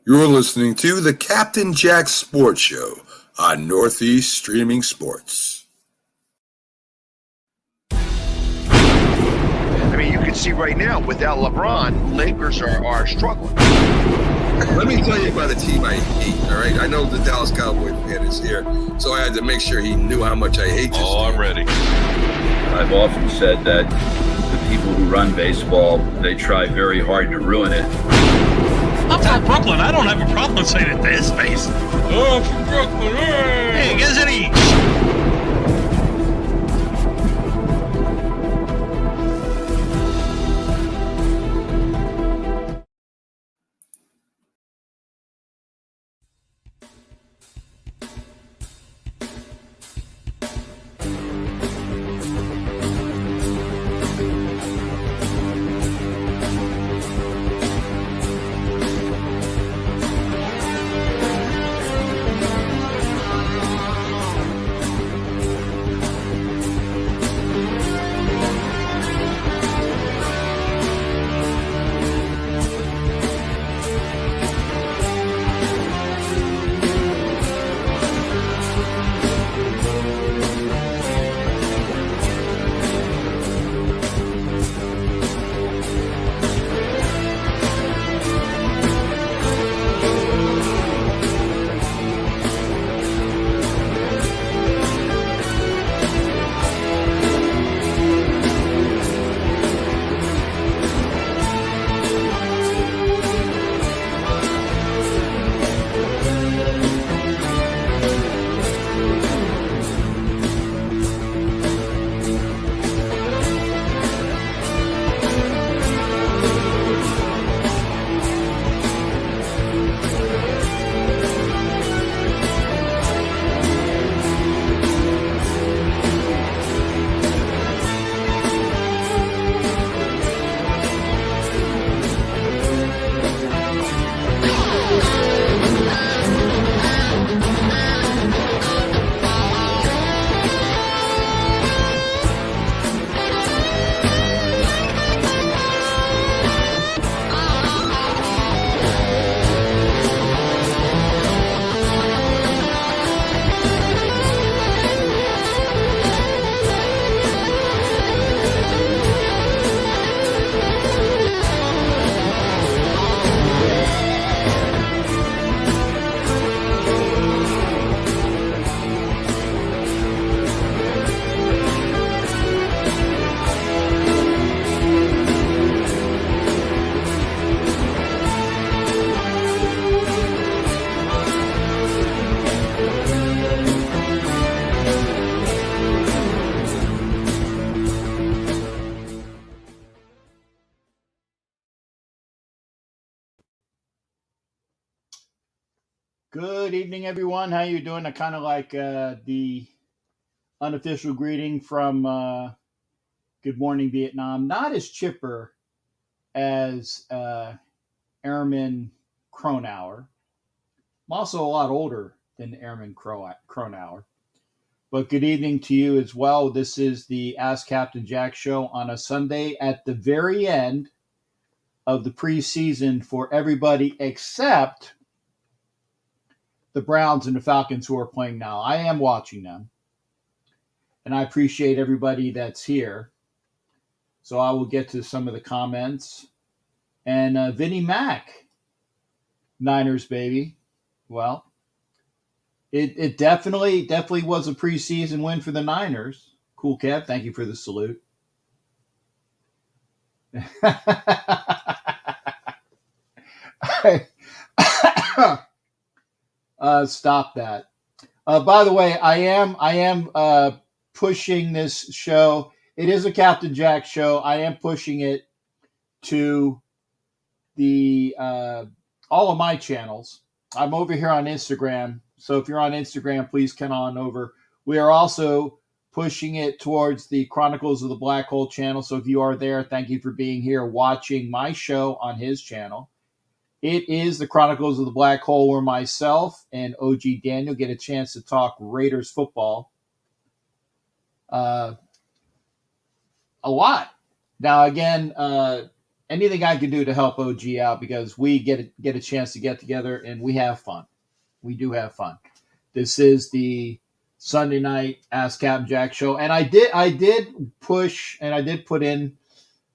You're listening to the Captain Jack Sports Show on Northeast Streaming Sports. I mean, you can see right now, without LeBron, Lakers are struggling. Let me tell you about a team I hate, all right? I know the Dallas Cowboy fan is here, so I had to make sure he knew how much I hate this team. I'm ready. I've often said that the people who run baseball, they try very hard to ruin it. I'm from Brooklyn. I don't have a problem saying it to his face. Oh, I'm from Brooklyn. Hey, get any? Good evening, everyone. How you doing? I kind of like the unofficial greeting from Good Morning Vietnam. Not as chipper as Airman Cronauer. I'm also a lot older than Airman Cronauer. But good evening to you as well. This is the Ask Captain Jack show on a Sunday at the very end of the preseason for everybody except the Browns and the Falcons who are playing now. I am watching them, and I appreciate everybody that's here. So I will get to some of the comments. And Vinnie Mac, Niners, baby. Well, it definitely was a preseason win for the Niners. Cool, Kev. Thank you for the salute. Stop that. By the way, I am pushing this show. It is a Captain Jack show. I am pushing it to the all of my channels. I'm over here on Instagram. So if you're on Instagram, please come on over. We are also pushing it towards the Chronicles of the Black Hole channel. So if you are there, thank you for being here watching my show on his channel. It is the Chronicles of the Black Hole where myself and OG Daniel get a chance to talk Raiders football a lot. Now, again, anything I can do to help OG out, because we get a chance to get together and we have fun. We do have fun. This is the Sunday night Ask Captain Jack show, and I did push and I did put in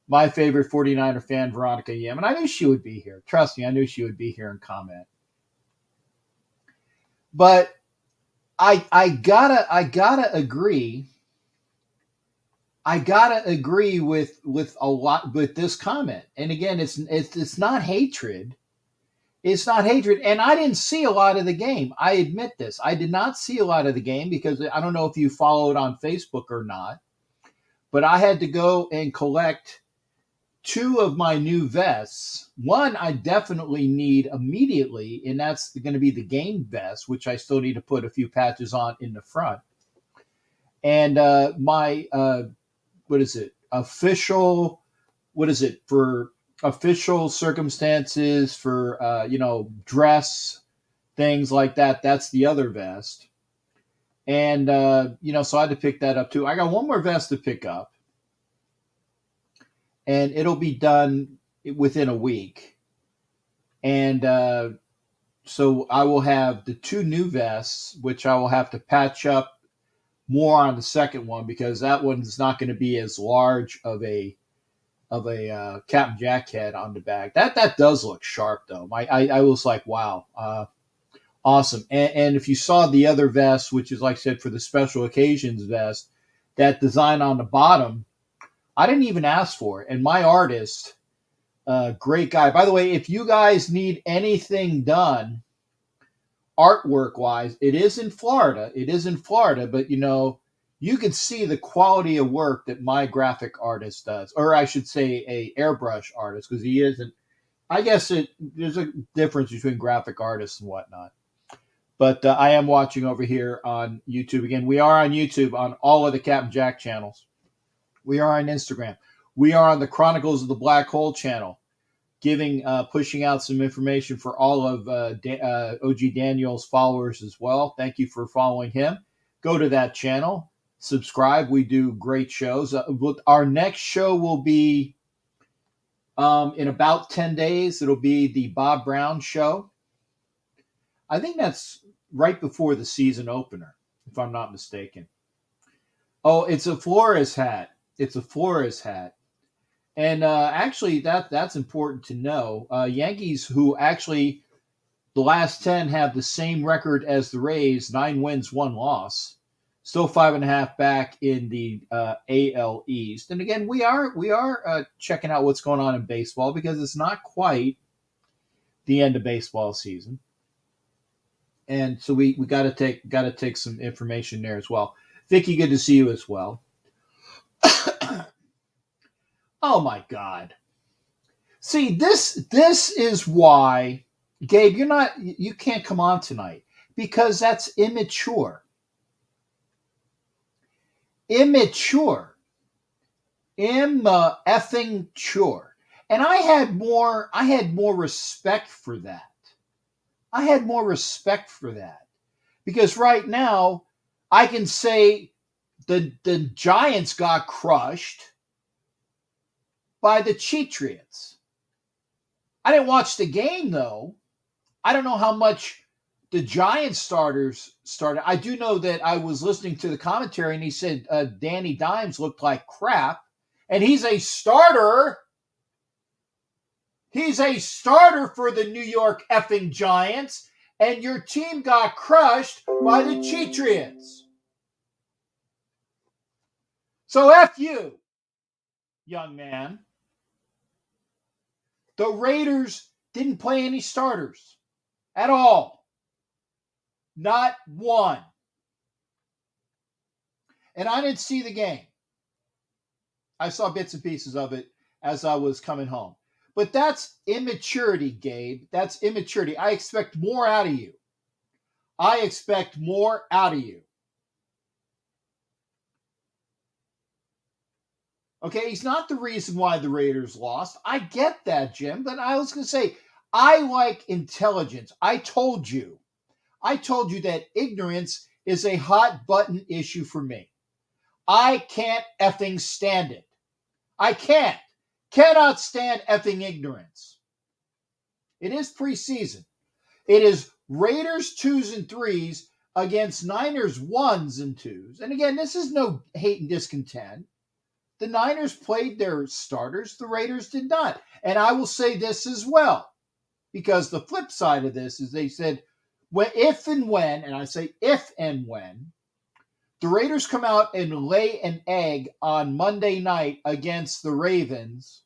my favorite 49er fan, Veronica Yim, and I knew she would be here. Trust me, I knew she would be here and comment. But I gotta agree. I gotta agree with a lot with this comment. And again, it's not hatred. It's not hatred. And I didn't see a lot of the game. I admit this. I did not see a lot of the game because I don't know if you followed on Facebook or not, but I had to go and collect 2 of my new vests. One I definitely need immediately, and that's going to be the game vest, which I still need to put a few patches on in the front. And my for official circumstances, for dress, things like that. That's the other vest. And so I had to pick that up too. I got one more vest to pick up, and it'll be done within a week. And so I will have the 2 new vests, which I will have to patch up more on the second one, because that one's not going to be as large of a Captain Jack head on the back. That does look sharp though. I was like, wow, awesome. And if you saw the other vest, which is like I said for the special occasions vest, that design on the bottom, I didn't even ask for it. And my artist, great guy. By the way, if you guys need anything done artwork wise, it is in Florida. But you can see the quality of work that my graphic artist does, or I should say a airbrush artist, because he isn't. I guess there's a difference between graphic artists and whatnot. But I am watching over here on YouTube. Again, we are on YouTube on all of the Captain Jack channels. We are on Instagram. We are on the Chronicles of the Black Hole channel, pushing out some information for all of OG Daniel's followers as well. Thank you for following him. Go to that channel. Subscribe. We do great shows. Our next show will be in about 10 days. It'll be the Bob Brown show. I think that's right before the season opener, if I'm not mistaken. Oh, it's a Flores hat. And actually, that's important to know. Yankees, who actually the last 10 have the same record as the Rays, 9 wins, 1 loss. Still 5.5 back in the AL East. And again, we are checking out what's going on in baseball, because it's not quite the end of baseball season. And so we got to take some information there as well. Vicky, good to see you as well. Oh my God! See, this is why, Gabe, you can't come on tonight, because that's immature. Immature. Effing sure. And I had more respect for that. Because right now I can say the Giants got crushed by the Cheatriots. I didn't watch the game though. I don't know how much the Giants starters started. I do know that I was listening to the commentary, and he said Danny Dimes looked like crap, and he's a starter. He's a starter for the New York effing Giants, and your team got crushed by the Cheatriots. So F you, young man. The Raiders didn't play any starters at all. Not one. And I didn't see the game. I saw bits and pieces of it as I was coming home. But that's immaturity, Gabe. That's immaturity. I expect more out of you. Okay, he's not the reason why the Raiders lost. I get that, Jim. But I was going to say, I like intelligence. I told you that ignorance is a hot button issue for me. I can't effing stand it. I can't. Cannot stand effing ignorance. It is preseason. It is Raiders 2s and 3s against Niners 1s and 2s. And again, this is no hate and discontent. The Niners played their starters. The Raiders did not. And I will say this as well, because the flip side of this is they said, if and when, and I say if and when, the Raiders come out and lay an egg on Monday night against the Ravens,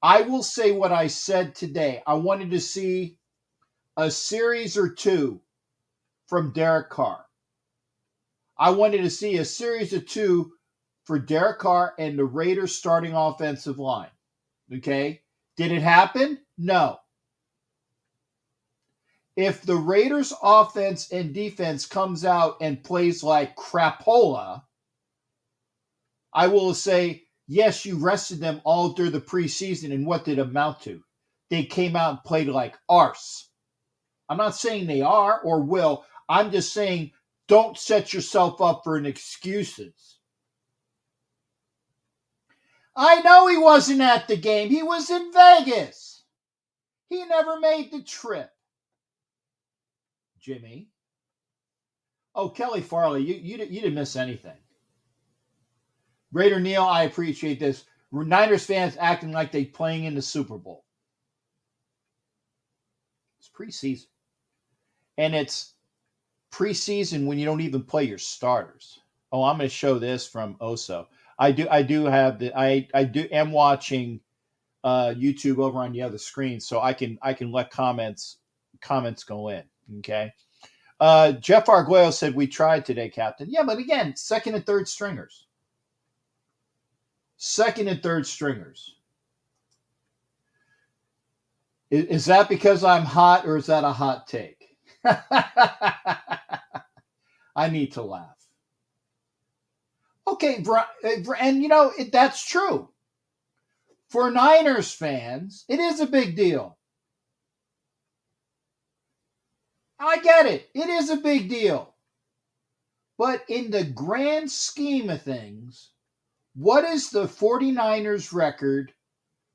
I will say what I said today. I wanted to see a series or two from Derek Carr. I wanted to see a series of two for Derek Carr and the Raiders starting offensive line. Okay? Did it happen? No. If the Raiders offense and defense comes out and plays like crapola, I will say, yes, you rested them all during the preseason, and what did it amount to? They came out and played like arse. I'm not saying they are or will. I'm just saying don't set yourself up for an excuses. I know he wasn't at the game. He was in Vegas. He never made the trip. Jimmy. Oh, Kelly Farley, you didn't miss anything. Raider Neal, I appreciate this. Niners fans acting like they playing in the Super Bowl. It's preseason. And it's preseason when you don't even play your starters. Oh, I'm going to show this from Oso. I am watching YouTube over on the other screen, so I can let comments go in. Okay. Jeff Arguello said we tried today, Captain. Yeah, but again, second and third stringers. Second and third stringers. Is that because I'm hot, or is that a hot take? I need to laugh. Okay, and that's true. For Niners fans, it is a big deal. I get it. It is a big deal. But in the grand scheme of things, what is the 49ers record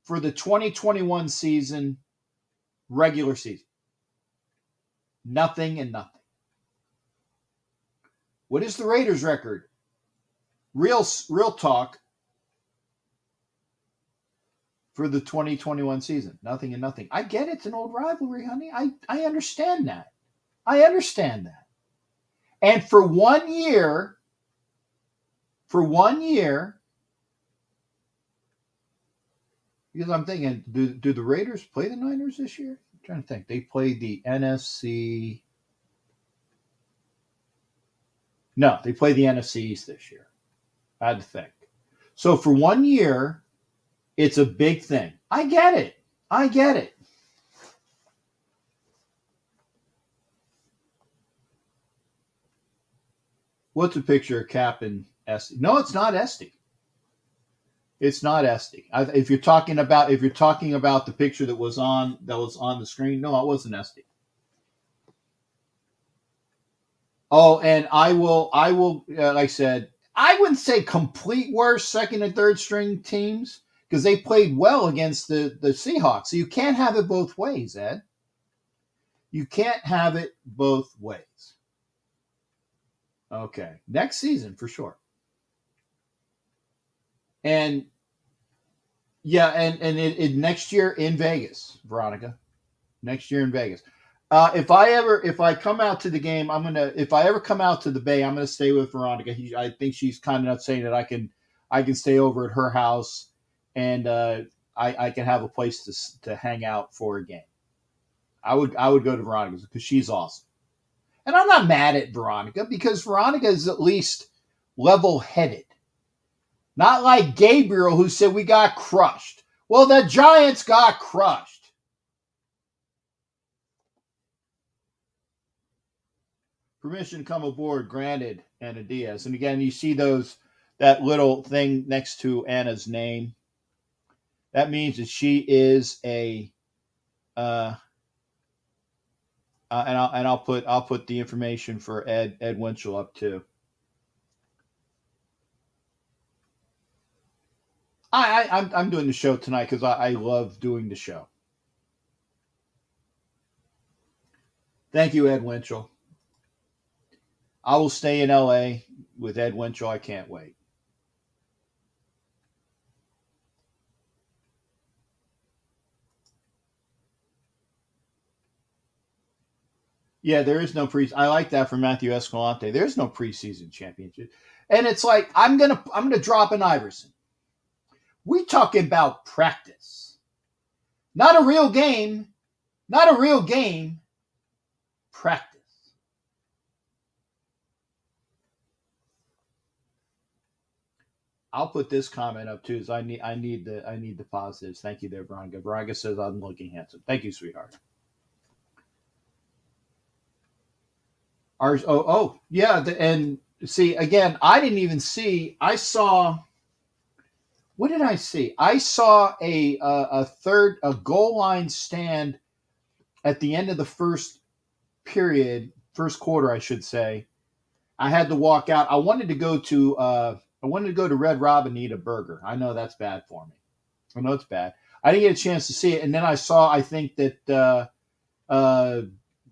for the 2021 season, regular season? Nothing and nothing. What is the Raiders record? Real talk for the 2021 season. Nothing and nothing. I get it's an old rivalry, honey. I understand that. I understand that. And for 1 year, because I'm thinking, do the Raiders play the Niners this year? I'm trying to think. They played the NFC. No, they played the NFC East this year. I had to think. So for 1 year, it's a big thing. I get it. What's a picture of Cap and Esty? No, it's not Esty. It's not Esty. If you're talking about the picture that was on the screen, no, it wasn't Esty. Oh, and I will. Like I said, I wouldn't say complete worst second and third string teams because they played well against the Seahawks. So you can't have it both ways, Ed. You can't have it both ways. Okay, next season for sure. And yeah, and it next year in Vegas, Veronica. Next year in Vegas. If I come out to the game, if I ever come out to the Bay, I'm gonna stay with Veronica. I think she's kind enough saying that I can stay over at her house, and I can have a place to hang out for a game. I would go to Veronica's because she's awesome. And I'm not mad at Veronica because Veronica is at least level-headed. Not like Gabriel who said we got crushed. Well, the Giants got crushed. Permission to come aboard granted, Anna Diaz. And again, you see that little thing next to Anna's name. That means that she is a and I'll put the information for Ed Winchell up too. I'm doing the show tonight because I love doing the show. Thank you, Ed Winchell. I will stay in LA with Ed Winchell. I can't wait. Yeah, there is no pre. I like that from Matthew Escalante. There's no preseason championship, and it's like I'm gonna drop an Iverson. We talking about practice, not a real game, not a real game. Practice. I'll put this comment up too. Is I need the positives. Thank you there, Braga. Braga says I'm looking handsome. Thank you, sweetheart. Yeah, and see again. I didn't even see. I saw. What did I see? I saw a goal line stand at the end of the first period, first quarter, I should say. I had to walk out. I wanted to go to Red Robin and eat a burger. I know that's bad for me. I know it's bad. I didn't get a chance to see it, and then I saw. I think that the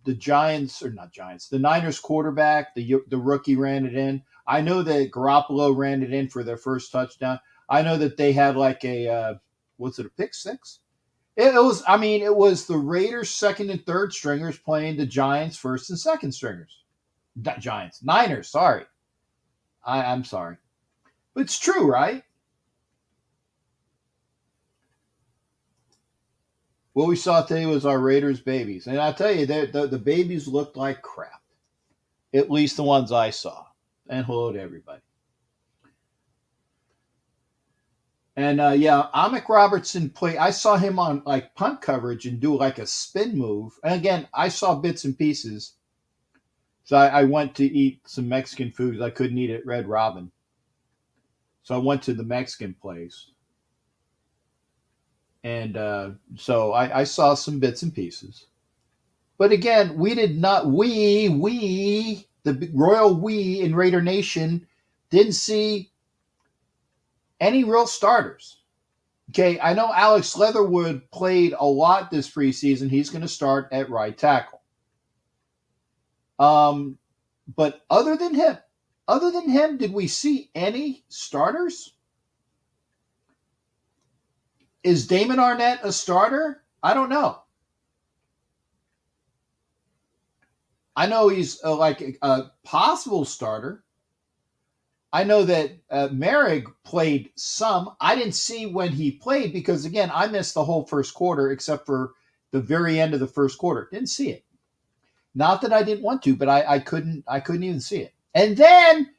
the Niners quarterback, the rookie ran it in. I know that Garoppolo ran it in for their first touchdown. I know that they had like a pick six? It was the Raiders' second and third stringers playing the Giants' first and second stringers. Niners, sorry. I'm sorry. But it's true, right? What we saw today was our Raiders babies. And I tell you, the babies looked like crap. At least the ones I saw. And hello to everybody. And Amik Robertson play. I saw him on like punt coverage and do like a spin move. And again, I saw bits and pieces. So I went to eat some Mexican food. I couldn't eat at Red Robin. So I went to the Mexican place. And so I saw some bits and pieces. But again, the royal we in Raider Nation didn't see any real starters. Okay, I know Alex Leatherwood played a lot this preseason. He's going to start at right tackle. But other than him, did we see any starters? Is Damon Arnett a starter? I don't know. I know he's like a possible starter. I know that Merrick played some. I didn't see when he played because, again, I missed the whole first quarter except for the very end of the first quarter. Didn't see it. Not that I didn't want to, but I couldn't even see it. And then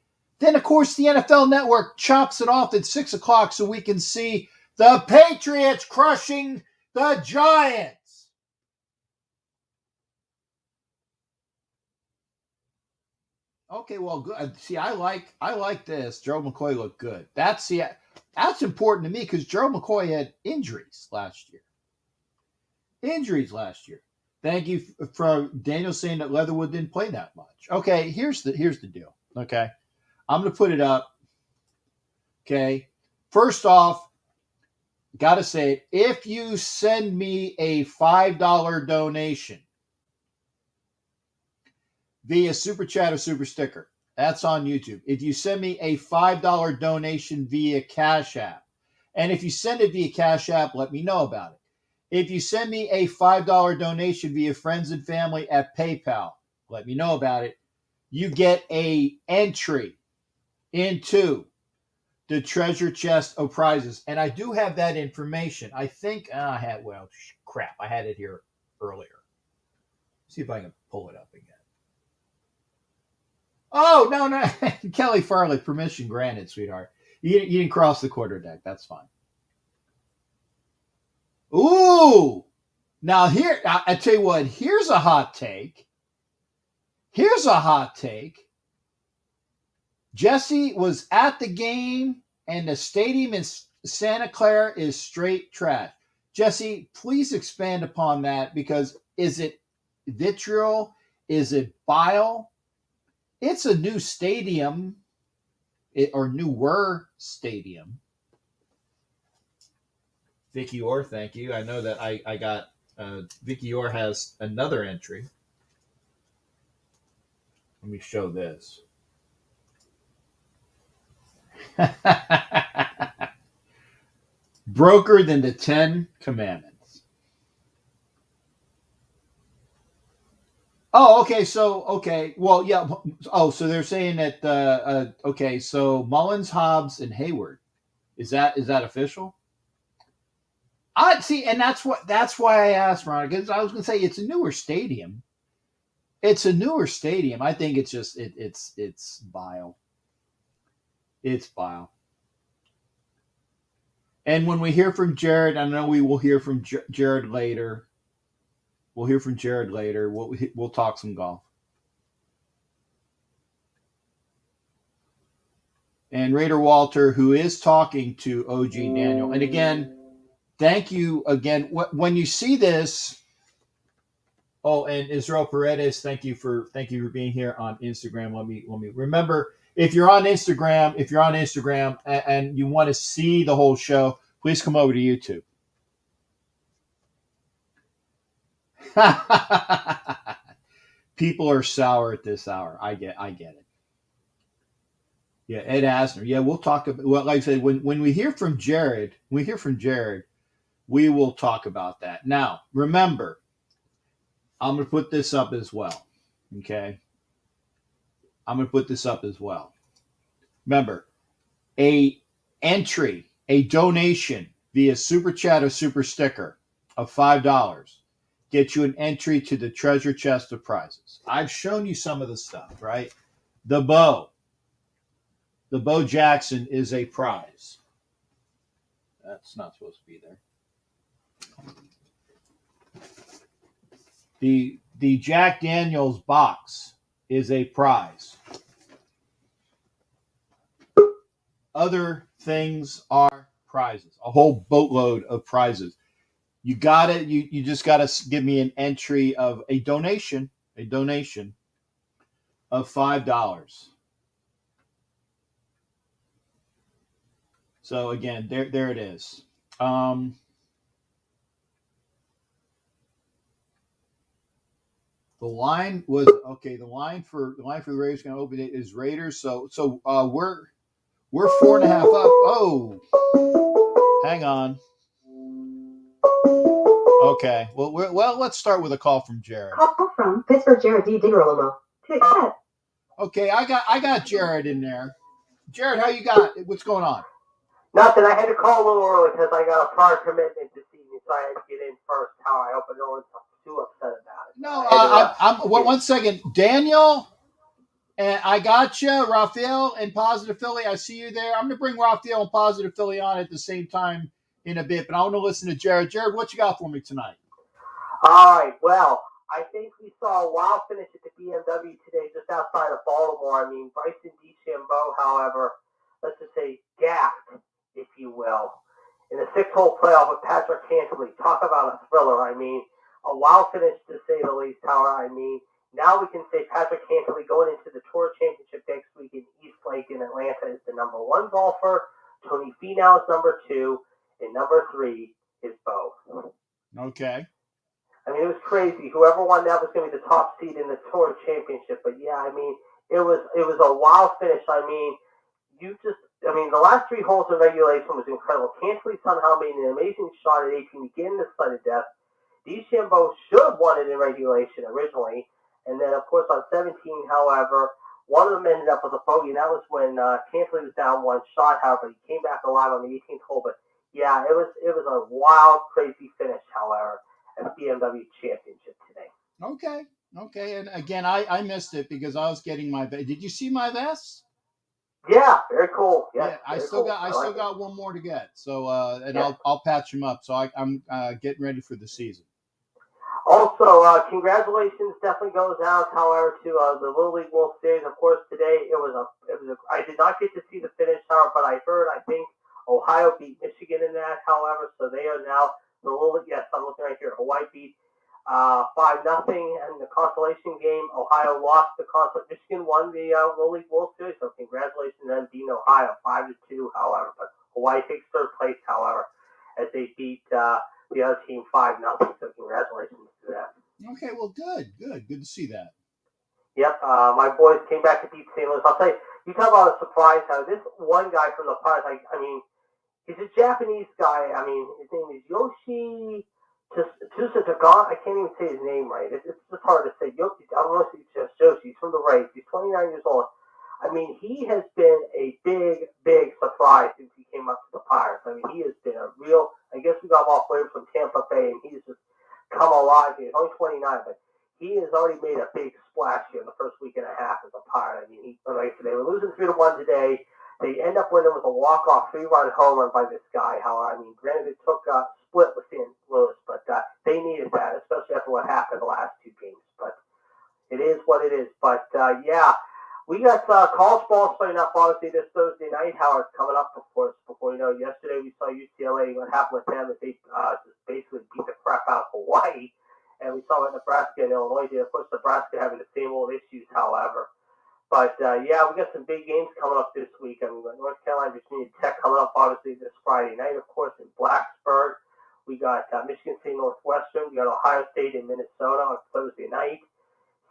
of course, the NFL Network chops it off at 6 o'clock so we can see the Patriots crushing the Giants. Okay, well, good. See, I like this. Gerald McCoy looked good. That's important to me because Gerald McCoy had injuries last year. Thank you for Daniel saying that Leatherwood didn't play that much. Okay, here's the deal. Okay, I'm going to put it up. Okay, first off, got to say it. If you send me a $5 donation via Super Chat or Super Sticker, that's on YouTube. If you send me a $5 donation via Cash App, and if you send it via Cash App, let me know about it. If you send me a $5 donation via Friends and Family at PayPal, let me know about it. You get a entry into the treasure chest of prizes. And I do have that information. I think I had it here earlier. See if I can pull it up again. Oh, no. Kelly Farley, permission granted, sweetheart. You didn't cross the quarterdeck. That's fine. Ooh. Now here, I tell you what, here's a hot take. Jesse was at the game, and the stadium in Santa Clara is straight trash. Jesse, please expand upon that, because is it vitriol? Is it bile? It's a new stadium, or newer stadium. Vicky Orr, thank you. I know that I got Vicky Orr has another entry. Let me show this. Broker than the 10 Commandments. Oh, okay. So, okay. Well, yeah. Oh, so they're saying that. Okay. So Mullins, Hobbs, and Hayward. Is that official? I see, and that's why I asked Ron, because I was going to say it's a newer stadium. It's a newer stadium. I think it's just it's vile. It's vile. And when we hear from Jared, I know we will hear from Jared later. We'll hear from Jared later. We'll talk some golf. And Raider Walter, who is talking to OG Daniel, and again, thank you again. When you see this, oh, and Israel Paredes, thank you for being here on Instagram. Let me remember, if you're on Instagram and you want to see the whole show, please come over to YouTube. People are sour at this hour. I get it. Yeah, Ed Asner. Yeah, we'll talk about. Well, like I said, when we hear from Jared, we will talk about that. Now, remember, I'm going to put this up as well. Okay, I'm going to put this up as well. Remember, a donation via Super Chat or Super Sticker of $5 gets you an entry to the treasure chest of prizes. I've shown you some of the stuff, right? The Bo Jackson is a prize. That's not supposed to be there. The Jack Daniels box is a prize. Other things are prizes. A whole boatload of prizes. You just gotta give me an entry of a donation of $5. So again, there it is. The line was okay. The line for the Raiders going to open it is Raiders. So we're 4.5 up. Oh, hang on. Okay. Well, let's start with a call from Jared. Call from Pittsburgh, Jared D. Diggerolamo. Okay, I got Jared in there. Jared, how you got? What's going on? Nothing. I had to call a little early because I got a prior commitment this evening, so I had to get in first. How I hope no one's too upset about it. No, I'm 1 second. Daniel, and I got you. Raphael and Positive Philly. I see you there. I'm going to bring Raphael and Positive Philly on at the same time in a bit, but I want to listen to Jared. Jared, what you got for me tonight? All right. Well, I think we saw a wild finish at the BMW today just outside of Baltimore. I mean, Bryson DeChambeau, however, let's just say gaffed, if you will, in the 6-hole playoff with Patrick Cantley. Talk about a thriller. I mean, a wild finish to say the least, however. I mean, now we can say Patrick Cantley going into the Tour Championship next week in East Lake in Atlanta is the number 1 golfer. Tony Finau is number 2, and number 3 is Bo. Okay. I mean, it was crazy. Whoever won that was going to be the top seed in the Tour Championship. But yeah, I mean, it was a wild finish. I mean, the last 3 holes of regulation was incredible. Cantley somehow made an amazing shot at 18 to get in the sudden death. DeChambeau should have won it in regulation originally. And then, of course, on 17, however, one of them ended up with a bogey, and that was when Cantley was down 1 shot. However, he came back alive on the 18th hole. But yeah, it was a wild, crazy finish, however, at the BMW Championship today. Okay. And again, I missed it because I was getting my vest. Did you see my vest? Yeah, very cool. Yeah, I still got one more to get. So I'll patch him up. So I'm getting ready for the season. Also, congratulations definitely goes out, however, to the Little League World Series. Of course, today I did not get to see the finish, however, but I think Ohio beat Michigan in that, however, so they are now the Little League. Yes, I'm looking right here. Hawaii beat 5-0 in the consolation game. Ohio lost the consolation. Michigan won the Little League World Series, so congratulations to them beating Ohio 5-2, however, but Hawaii takes 3rd place, however. as they beat the other team 5-0. So congratulations to them. Okay, well, good to see that. Yep, my boys came back to beat St. Louis. I'll tell you, you talk about a surprise. How this one guy from the Pirates, I mean, he's a Japanese guy. I mean, his name is Yoshi Tsusagan. I can't even say his name right. It's just hard to say. Yoshi, I don't want to say just Yoshi. He's from the Rays. He's 29 years old. I mean, he has been a big surprise since he came up to the Pirates. I mean, he has been a real. I guess we got him off waivers from Tampa Bay, and he's just come alive. He's only 29, but he has already made a big splash here in the first week and a half as a Pirate. I mean, like I said, they were losing 3-1 today. They end up winning with a walk-off 3-run home run by this guy. I mean, granted, it took a split with St. Louis, but they needed that, especially after what happened the last two games. But it is what it is. But, yeah, we got college ball starting up, obviously, this Thursday night. Howard's coming up, of course, before you know. Yesterday we saw UCLA. What happened with them is they just basically beat the crap out of Hawaii. And we saw what Nebraska and Illinois did. Of course, Nebraska having the same old issues, however. But, yeah, we got some big games coming up this week. I mean, we got North Carolina Virginia Tech coming up, obviously, this Friday night, of course, in Blacksburg. We got Michigan State Northwestern. We got Ohio State and Minnesota on Thursday night.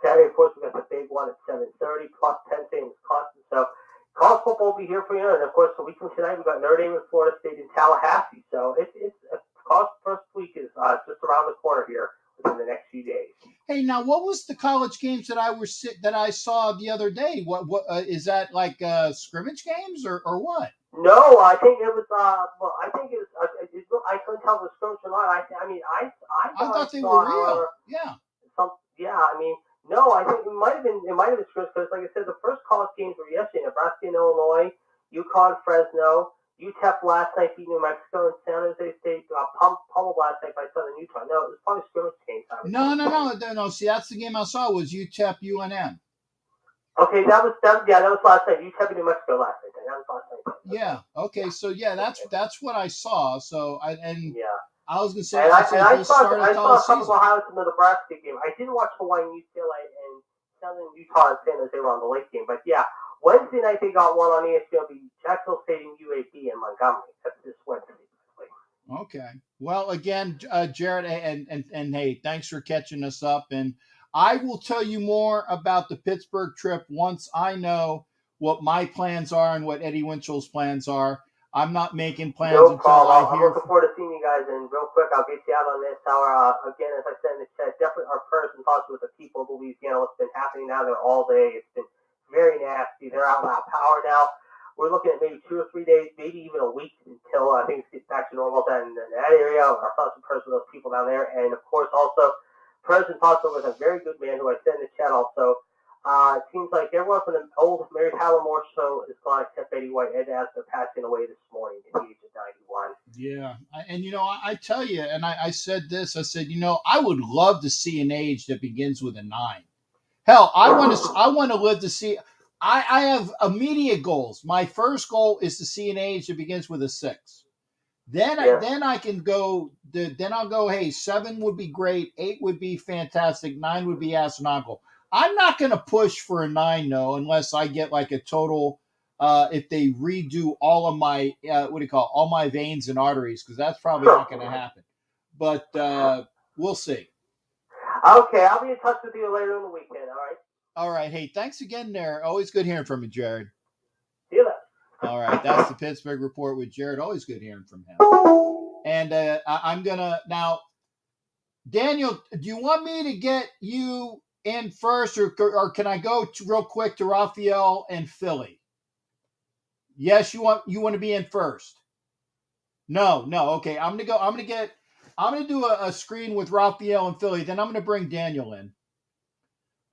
Saturday, of course, we got the big one at 7:30, plus Penn State and Wisconsin. So college football will be here for you. And, of course, a week from tonight, we got Notre Dame and Florida State in Tallahassee. So it's college first week is just around the corner here within the next few days. Hey, now what was the college games that I saw the other day? What is that, like scrimmage games or what? No, I think it was. I think it was. I couldn't tell if it was scrimmage or not. I thought they were real. Yeah. I mean, no. I think it might have been scrimmage because, like I said, the first college games were yesterday. Nebraska and Illinois, UConn, Fresno. UTEP last night beat New Mexico, and San Jose State pummeled last night by Southern Utah. No, it was probably scrimmage games. No. See, that's the game I saw was UTEP UNM. Okay, that was last night. UTEP and New Mexico last night. That was last night. Yeah. Okay. So yeah, that's what I saw. So I was gonna say. I saw a couple of highlights from the Nebraska game. I didn't watch Hawaii and UCLA and Southern Utah and San Jose were on the late game, but yeah. Wednesday night they got one on ESPN, Jacksonville Stadium, UAB, and Montgomery. That's this Wednesday. Okay. Well, again, Jared, and hey, thanks for catching us up. And I will tell you more about the Pittsburgh trip once I know what my plans are and what Eddie Winchell's plans are. I'm not making plans until I hear. I'm looking forward to seeing you guys. And real quick, I'll get you out on this. Again, as I said in the chat, definitely our prayers and thoughts with the people of Louisiana. What's been happening now there all day. It's been very nasty. They're out of power now. We're looking at maybe 2 or 3 days, maybe even a week until things get back to normal down in that area. Our thoughts and prayers with those people down there. And, of course, also prayers and thoughts with a very good man who I said in the chat also. It seems like everyone from the old Mary Tyler Moore show is gone except Eddie White. Ed Asner passing away this morning at the age of 91. Yeah. And, I tell you, and I said this, I said, I would love to see an age that begins with a 9. Hell, I want to live to see. I have immediate goals. My first goal is to see an age that begins with a 6. Then I can go. Then I'll go. Hey, 7 would be great. 8 would be fantastic. 9 would be astronomical. I'm not going to push for a 9 though, unless I get like a total. If they redo all of my all my veins and arteries, because that's probably not going to happen. But we'll see. Okay, I'll be in touch with you later in the weekend, all right? All right. Hey, thanks again there. Always good hearing from you, Jared. See you later. All right. That's the Pittsburgh Report with Jared. Always good hearing from him. And I'm going to now, Daniel, do you want me to get you in first or can I go real quick to Raphael and Philly? Yes, you want to be in first? No. Okay. I'm going to do a screen with Raphael and Philly. Then I'm going to bring Daniel in.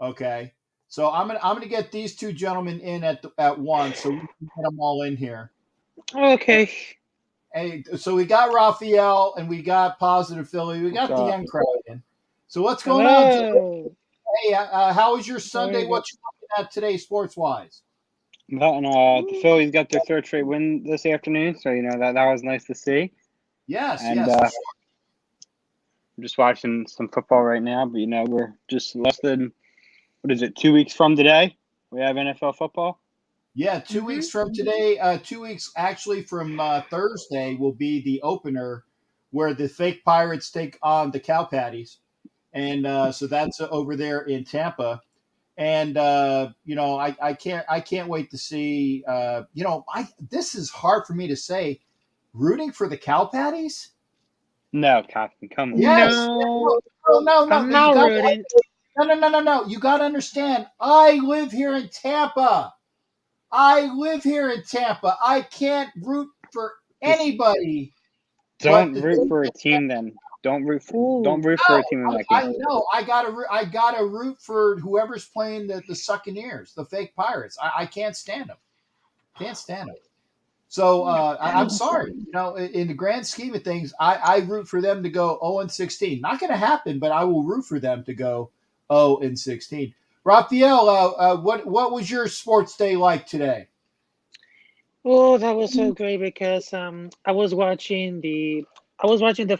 Okay. So I'm going to get these two gentlemen in at once, so we can get them all in here. Okay. Hey, so we got Raphael and we got Positive Philly. We got the young crowd in. So what's going on? Hey, how was your Sunday? What you looking at today, sports wise? The Phillies got their third straight win this afternoon, so that was nice to see. Yes, and, yes. I'm just watching some football right now, but we're just less than 2 weeks from today? We have NFL football? Yeah, 2 weeks from today. 2 weeks actually from Thursday will be the opener where the fake Pirates take on the Cow Patties, and so that's over there in Tampa. And I can't wait to see. This is hard for me to say. Rooting for the Cow Patties? No, Captain, come on. Yes. No, No. I'm You not got- rooting. No. You got to understand. I live here in Tampa. I can't root for anybody. Don't but- root for a team then. Don't root for a team in that I game. know. I gotta root for whoever's playing the Succaneers, the fake Pirates. I can't stand them. So I'm sorry. In the grand scheme of things, I root for them to go 0-16. Not going to happen, but I will root for them to go 0-16. Raphael, what was your sports day like today? Oh, that was so great because I was watching the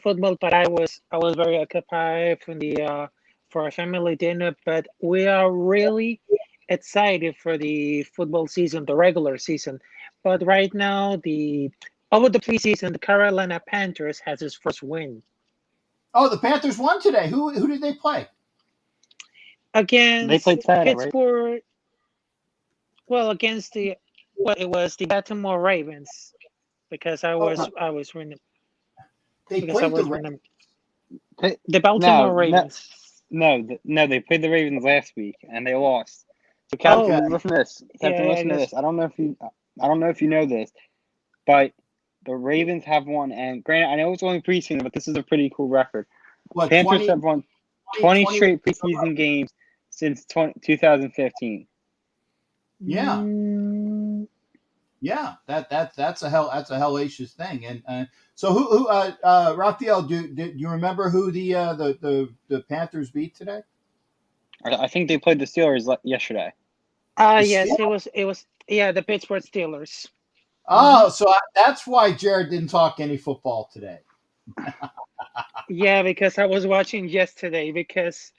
football, but I was very occupied for a family dinner. But we are really excited for the football season, the regular season. But right now, over the preseason, the Carolina Panthers has its first win Oh, the Panthers won today. Who did they play? against They played Saturday, right? Pittsburgh. Well, it was the Baltimore Ravens because I was reading They because I played was the reading the Baltimore Ravens. No, they played the Ravens last week and they lost. So, Okay. Captain, listen to this. Captain, Yeah, listen to this. I don't know if you know this, but the Ravens have won. And granted, I know it's only preseason, but this is a pretty cool record. What, Panthers have won 20 straight preseason games since 2015. Yeah. Yeah, that's a hellacious thing. And so who Raphael, do you remember who the Panthers beat today? I think they played the Steelers yesterday. Yes, it was the Pittsburgh Steelers. Oh, so that's why Jared didn't talk any football today. Yeah, because I was watching yesterday because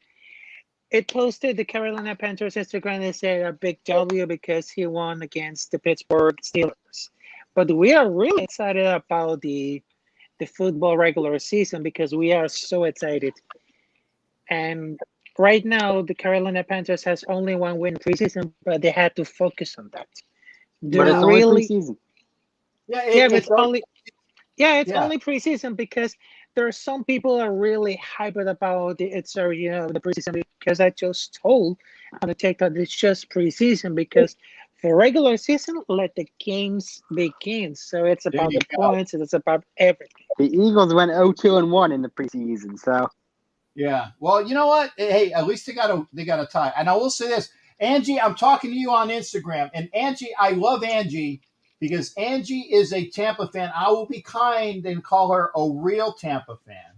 it posted the Carolina Panthers Instagram and said a big W because he won against the Pittsburgh Steelers. But we are really excited about the football regular season because we are so excited. And right now, the Carolina Panthers has only one win preseason, but they had to focus on that. But it's only preseason. It's only preseason because there are some people are really hyped about the preseason because I just told on the TikTok it's just preseason because for regular season let the games begin. So it's about the points and it's about everything. The Eagles went 0-2-1 in the preseason, so yeah. Well, you know what? Hey, at least they got a tie. And I will say this, Angie, I'm talking to you on Instagram, and Angie, I love Angie. Because Angie is a Tampa fan. I will be kind and call her a real Tampa fan.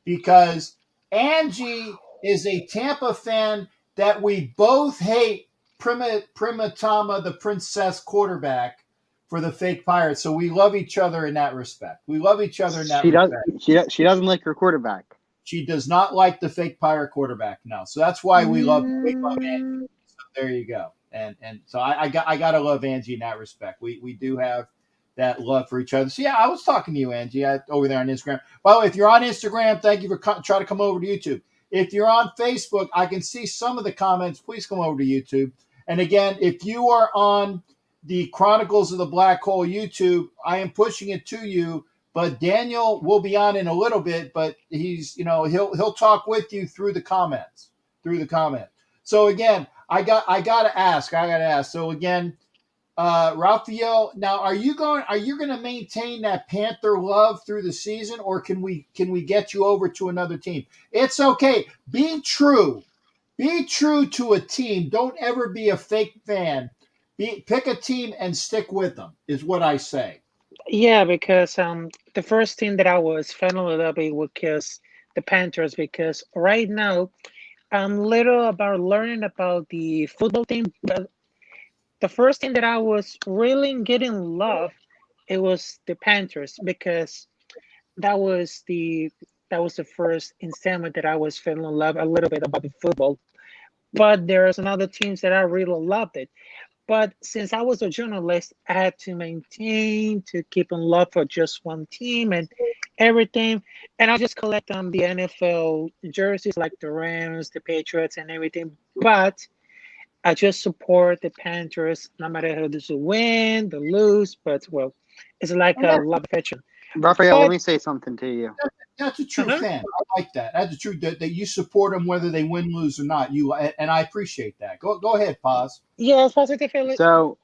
Because Angie is a Tampa fan that we both hate Primatama, the princess quarterback, for the fake Pirates. So we love each other in that respect. She doesn't like her quarterback. She does not like the fake Pirate quarterback, no. So that's why we love Angie. So there you go. And so I gotta love Angie in that respect. We do have that love for each other. So yeah, I was talking to you, Angie, over there on Instagram. By the way, if you're on Instagram, thank you for trying to come over to YouTube. If you're on Facebook, I can see some of the comments. Please come over to YouTube. And again, if you are on the Chronicles of the Black Hole YouTube, I am pushing it to you. But Daniel will be on in a little bit, but he's he'll talk with you through the comments. So again, I gotta ask. So again, Raphael, now are you going to maintain that Panther love through the season, or can we get you over to another team? It's okay. Be true to a team. Don't ever be a fake fan. Pick a team and stick with them, is what I say. Yeah, because the first team that I was falling in love with was the Panthers because right now I'm little about learning about the football team, but the first team that I was really getting love, it was the Panthers because that was the first installment that I was falling in love a little bit about the football. But there's another teams that I really loved it. But since I was a journalist, I had to maintain to keep in love for just one team, and everything, and I just collect the NFL jerseys like the Rams, the Patriots, and everything. But I just support the Panthers, no matter how there's a win, the lose. But well, it's like And a love affection. Raphael, let But me say something to you. that's a true uh-huh. fan. I like that. That's a true that you support them whether they win, lose, or not. And I appreciate that. Go ahead, Paz. Yes, positive feeling. So,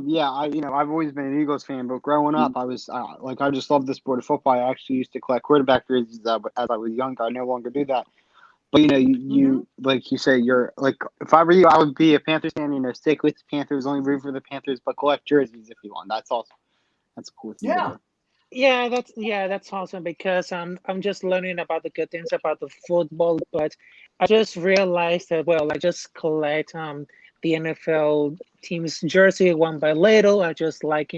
yeah, I've always been an Eagles fan, but growing up, I was I just loved the sport of football. I actually used to collect quarterback jerseys as I was younger. I no longer do that. But you like you say, you're like, if I were you, I would be a Panthers fan. Stick with the Panthers, only root for the Panthers, but collect jerseys if you want. That's awesome. That's a cool thing to Yeah. do. That's awesome because I'm just learning about the good things about the football, but I just realized that I just collect the NFL team's jersey one by little. I just like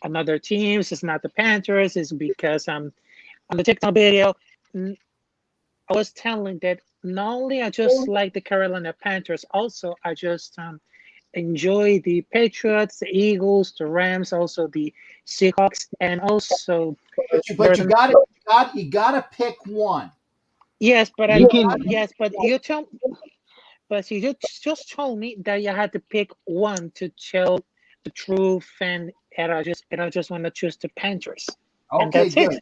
another teams. It's not the Panthers. It's because on the TikTok video, mm, I was telling that not only I just like the Carolina Panthers, also I just enjoy the Patriots, the Eagles, the Rams, also the Seahawks, and also But there's you an gotta pick one. yes, but You can. you just told me that you had to pick one to tell the true fan, and I just want to choose the Panthers, and Okay, that's it. good.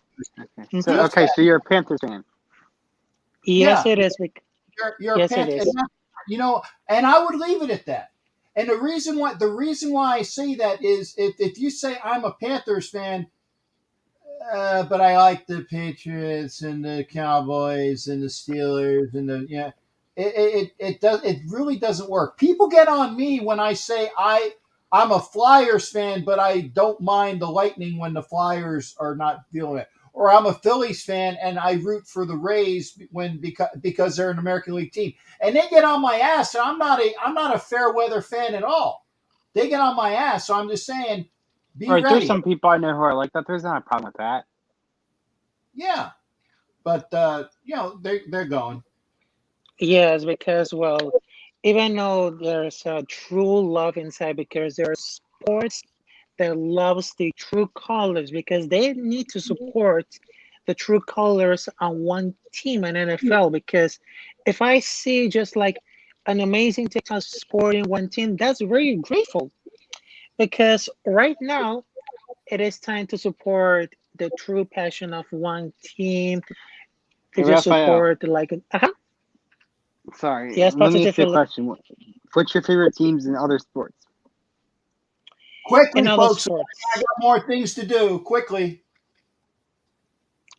Okay, so Just you're a Panthers fan. Yes, yeah, it is. you're a Yes, it Panther, is. and I would leave it at that. And the reason why I say that is if you say I'm a Panthers fan, but I like the Patriots and the Cowboys and the Steelers and it really doesn't work. People get on me when I say I'm a Flyers fan, but I don't mind the Lightning when the Flyers are not feeling it. Or I'm a Phillies fan and I root for the Rays because they're an American League team. And they get on my ass, and I'm not a fair weather fan at all. They get on my ass, so I'm just saying, be All right, there's ready. some people I know who are like that. There's not a problem with that. Yeah, but they're going. Yes, because even though there's a true love inside, because there are sports that loves the true colors, because they need to support the true colors on one team in NFL. Because if I see just like an amazing TikTok supporting one team, that's very grateful. Because right now it is time to support the true passion of one team, to Hey, just Raphael. support like Sorry, yes, let me ask you a positive question. What's your favorite teams in other sports? Quickly, in other folks, I sports. got more things to do. Quickly.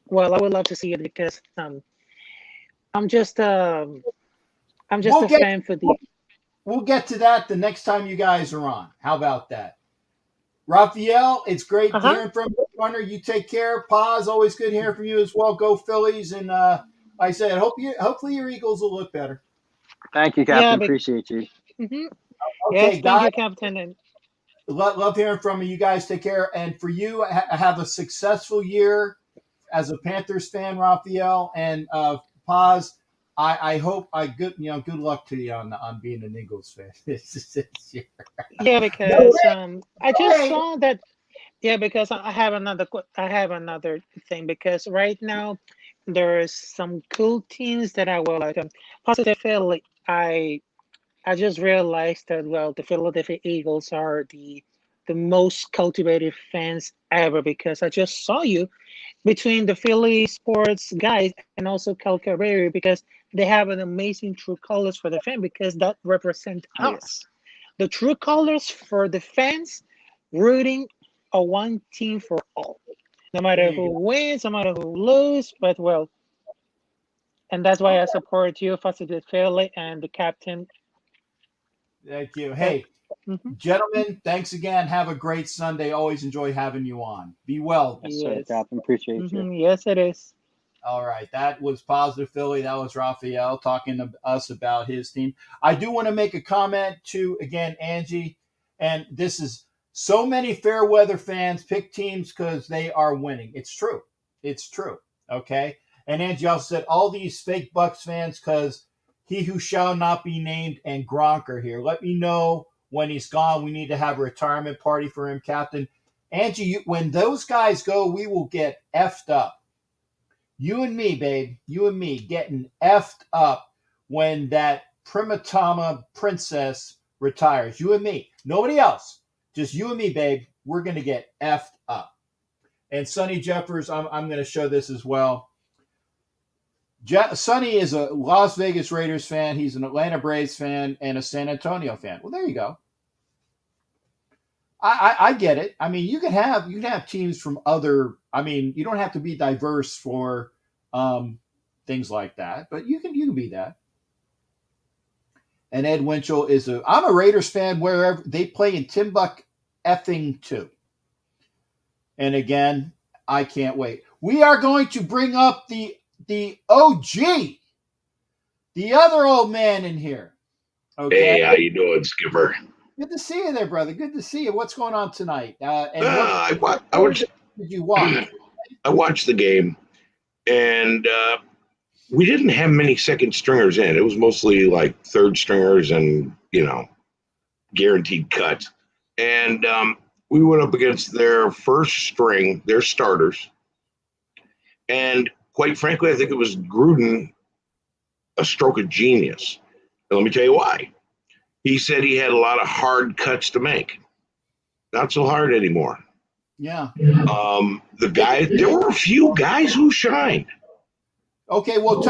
Well, I would love to see it because I'm just I'm just We'll a get fan for the we'll get to that the next time you guys are on. How about that? Raphael, it's great uh-huh. hearing from you, Runner. You take care. Paz, always good hearing from you as well. Go Phillies, and like I said, hopefully your Eagles will look better. Thank you, Yeah, Captain. Appreciate you. mm-hmm. Okay, Yes, thank guys, you, Captain. And love hearing from you. You guys take care, and for you, have a successful year as a Panthers fan, Raphael, and Paz. I hope good luck to you on being an Eagles fan this year. yeah, No, because I just hey, saw that. Yeah, because I have I have another thing because right now there's some cool teams that I will like. Positive Philly. I just realized that the Philadelphia Eagles are the most cultivated fans ever because I just saw you between the Philly sports guys and also Cal Cabrera because they have an amazing true colors for the fan because that represent Oh yeah. us. The true colors for the fans rooting a one team for all. No there matter you who go. wins, no matter who loses, but and that's why I Okay, support you, Facility Philly, and the captain. thank you. Uh, Hey, mhm. gentlemen, thanks again. Have a great Sunday. Always enjoy having you on. Be well. Yes, sir, Yes. Captain. Appreciate you. Yes, it is. All right. That was Positive Philly. That was Raphael talking to us about his team. I do want to make a comment to, again, Angie, and this is so many fair weather fans pick teams because they are winning. It's true. It's true. Okay. And Angie also said all these fake Bucks fans because he who shall not be named and Gronk are here. Let me know when he's gone. We need to have a retirement party for him, Captain. Angie, when those guys go, we will get effed up. You and me, babe. You and me getting effed up when that Primatama princess retires. You and me. Nobody else. Just you and me, babe. We're going to get effed up. And Sonny Jeffers, I'm going to show this as well. Sonny is a Las Vegas Raiders fan. He's an Atlanta Braves fan and a San Antonio fan. Well, there you go. I get it. I mean, you can have teams from other. I mean, you don't have to be diverse for things like that, but you can be that. And Ed Winchell I'm a Raiders fan wherever they play in Timbuk effing too. And again, I can't wait. We are going to bring up the OG, the other old man in here. Okay. Hey, how you doing, Skipper? Good to see you there, brother. Good to see you. What's going on tonight? Did you watch? I watched the game, and we didn't have many second stringers in. It was mostly like third stringers and, guaranteed cuts. And we went up against their first string, their starters. And quite frankly, I think it was Gruden, a stroke of genius. And let me tell you why. He said he had a lot of hard cuts to make. Not so hard anymore. Yeah. There were a few guys who shined. Okay, well,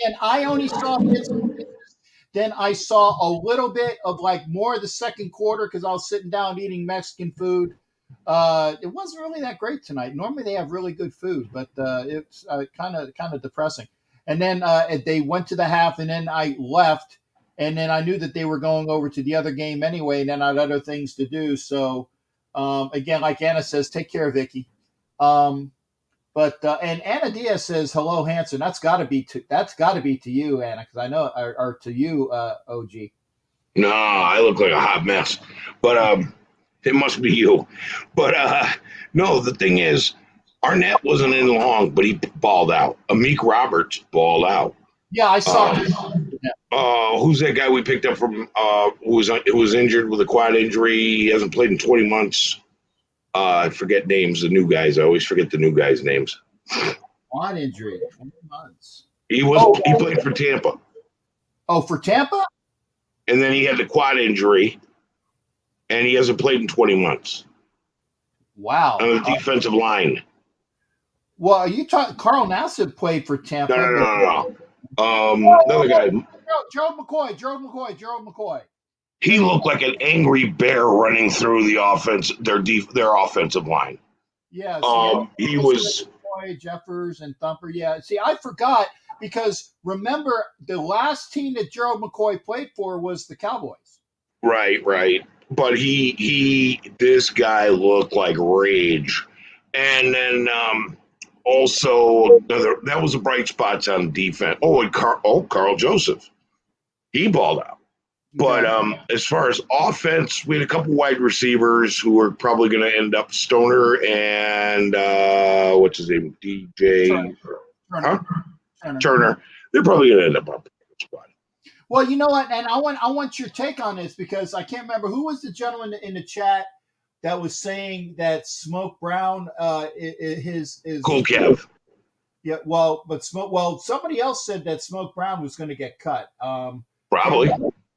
and I only saw bits and pieces. Then I saw a little bit of like more of the second quarter because I was sitting down eating Mexican food. It wasn't really that great tonight. Normally they have really good food, but it's kind of depressing. And then they went to the half, and then I left. And then I knew that they were going over to the other game anyway, and then I had other things to do. So, again, like Anna says, take care, Vicky. And Anna Diaz says, "Hello, Hanson." That's got to be to you, Anna, because I know, or to you, OG. No, I look like a hot mess, but it must be you. But no, the thing is, Arnett wasn't in long, but he balled out. Amik Roberts balled out. Yeah, I saw. Who's that guy we picked up from? Who was injured with a quad injury? He hasn't played in 20 months. I forget names. The new guys. I always forget the new guys' names. Quad injury, 20 months. He played for Tampa. Oh, for Tampa? And then he had the quad injury, and he hasn't played in 20 months. Wow. On the defensive line. Well, are you talking? Carl Nassib played for Tampa. No. Another guy. Gerald McCoy. He looked like an angry bear running through the offense, their offensive line. Yeah. He was McCoy, Jeffers, and Thumper. Yeah. See, I forgot because remember the last team that Gerald McCoy played for was the Cowboys. Right. But this guy looked like rage, and then also that was a bright spots on defense. Oh, and Carl Joseph, he balled out. But as far as offense, we had a couple wide receivers who were probably going to end up Stoner and what's his name, DJ Turner. They're probably going to end up on the squad. Well, you know what, and I want your take on this because I can't remember who was the gentleman in the chat that was saying that Smoke Brown is Cool Kev. Yeah, well, somebody else said that Smoke Brown was going to get cut. Probably.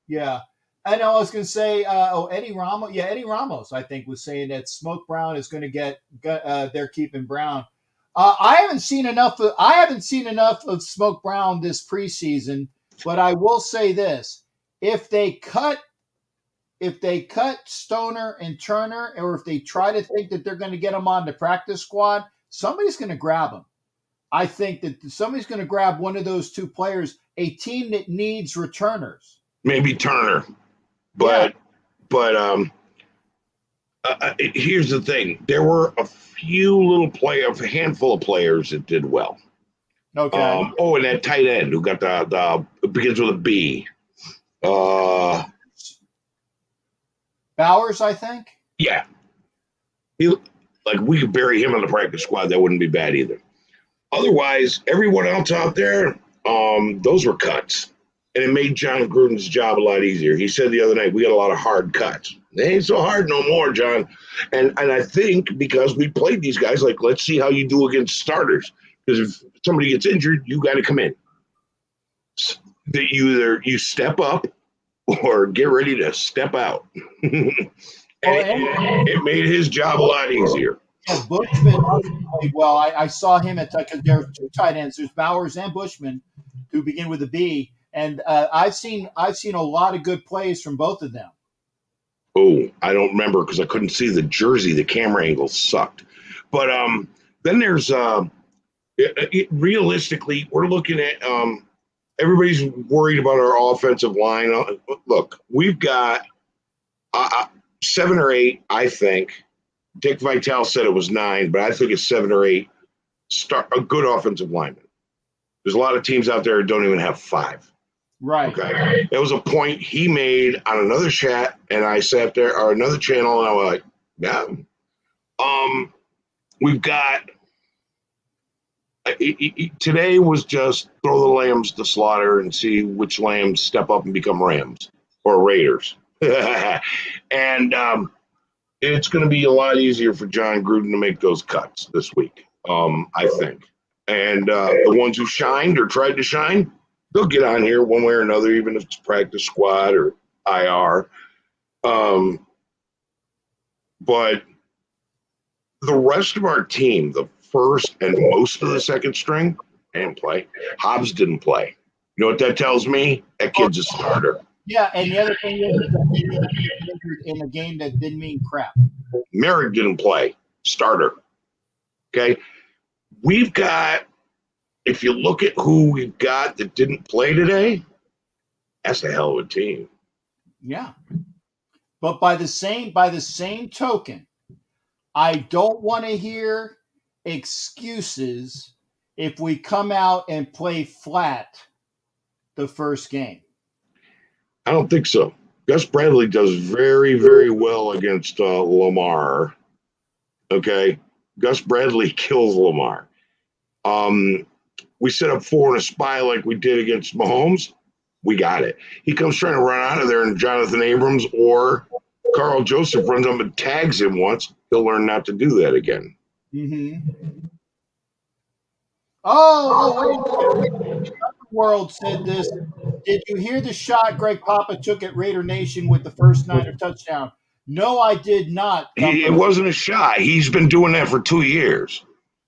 Yeah. I know I was going to say, Eddie Ramos. Yeah, Eddie Ramos, I think, was saying that Smoke Brown is going to get they're keeping Brown. I haven't seen enough of Smoke Brown this preseason, but I will say this. If they cut Stoner and Turner, or if they try to think that they're going to get them on the practice squad, somebody's going to grab them. I think that somebody's going to grab one of those two players, a team that needs returners. Maybe Turner. But here's the thing. There were a handful of players that did well. Okay. And that tight end who got the begins with a B. Bowers, I think. Yeah. We could bury him on the practice squad. That wouldn't be bad either. Otherwise, everyone else out there, those were cuts. and it made John Gruden's job a lot easier. He said the other night, we got a lot of hard cuts. They ain't so hard no more, John. And I think because we played these guys, like, let's see how you do against starters. Because if somebody gets injured, you got to come in. That you step up or get ready to step out. And it made his job a lot easier. Yeah, Bushman played well. I saw him at because there are two tight ends. There's Bowers and Bushman, who begin with a B, and I've seen a lot of good plays from both of them. Oh, I don't remember because I couldn't see the jersey. The camera angle sucked. But then there's realistically, we're looking at everybody's worried about our offensive line. Look, we've got 7 or 8, I think. Dick Vitale said it was 9, but I think it's 7 or 8 a good offensive lineman. There's a lot of teams out there that don't even have 5. Right. Okay. That was a point he made on another chat, and I sat there, or another channel, and I was like, yeah. We've got today was just throw the lambs to slaughter and see which lambs step up and become Rams or Raiders. And it's going to be a lot easier for John Gruden to make those cuts this week, I think. And the ones who shined or tried to shine, they'll get on here one way or another, even if it's practice squad or IR. But the rest of our team, the first and most of the second string, didn't play. Hobbs didn't play. You know what that tells me? That kid's a starter. Yeah, and the other thing is that he was injured in a game that didn't mean crap. Merrick didn't play. Starter. Okay? We've got, if you look at who we've got that didn't play today, that's a hell of a team. Yeah. But by the same token, I don't want to hear excuses if we come out and play flat the first game. I don't think so. Gus Bradley does very, very well against Lamar. Okay? Gus Bradley kills Lamar. We set up 4 and a spy like we did against Mahomes. We got it. He comes trying to run out of there, and Jonathan Abrams or Carl Joseph runs up and tags him once. He'll learn not to do that again. Mm-hmm. Oh, wait. World said this. Did you hear the shot Greg Papa took at Raider Nation with the first Niner touchdown? No, I did not. It wasn't a shot. He's been doing that for 2 years.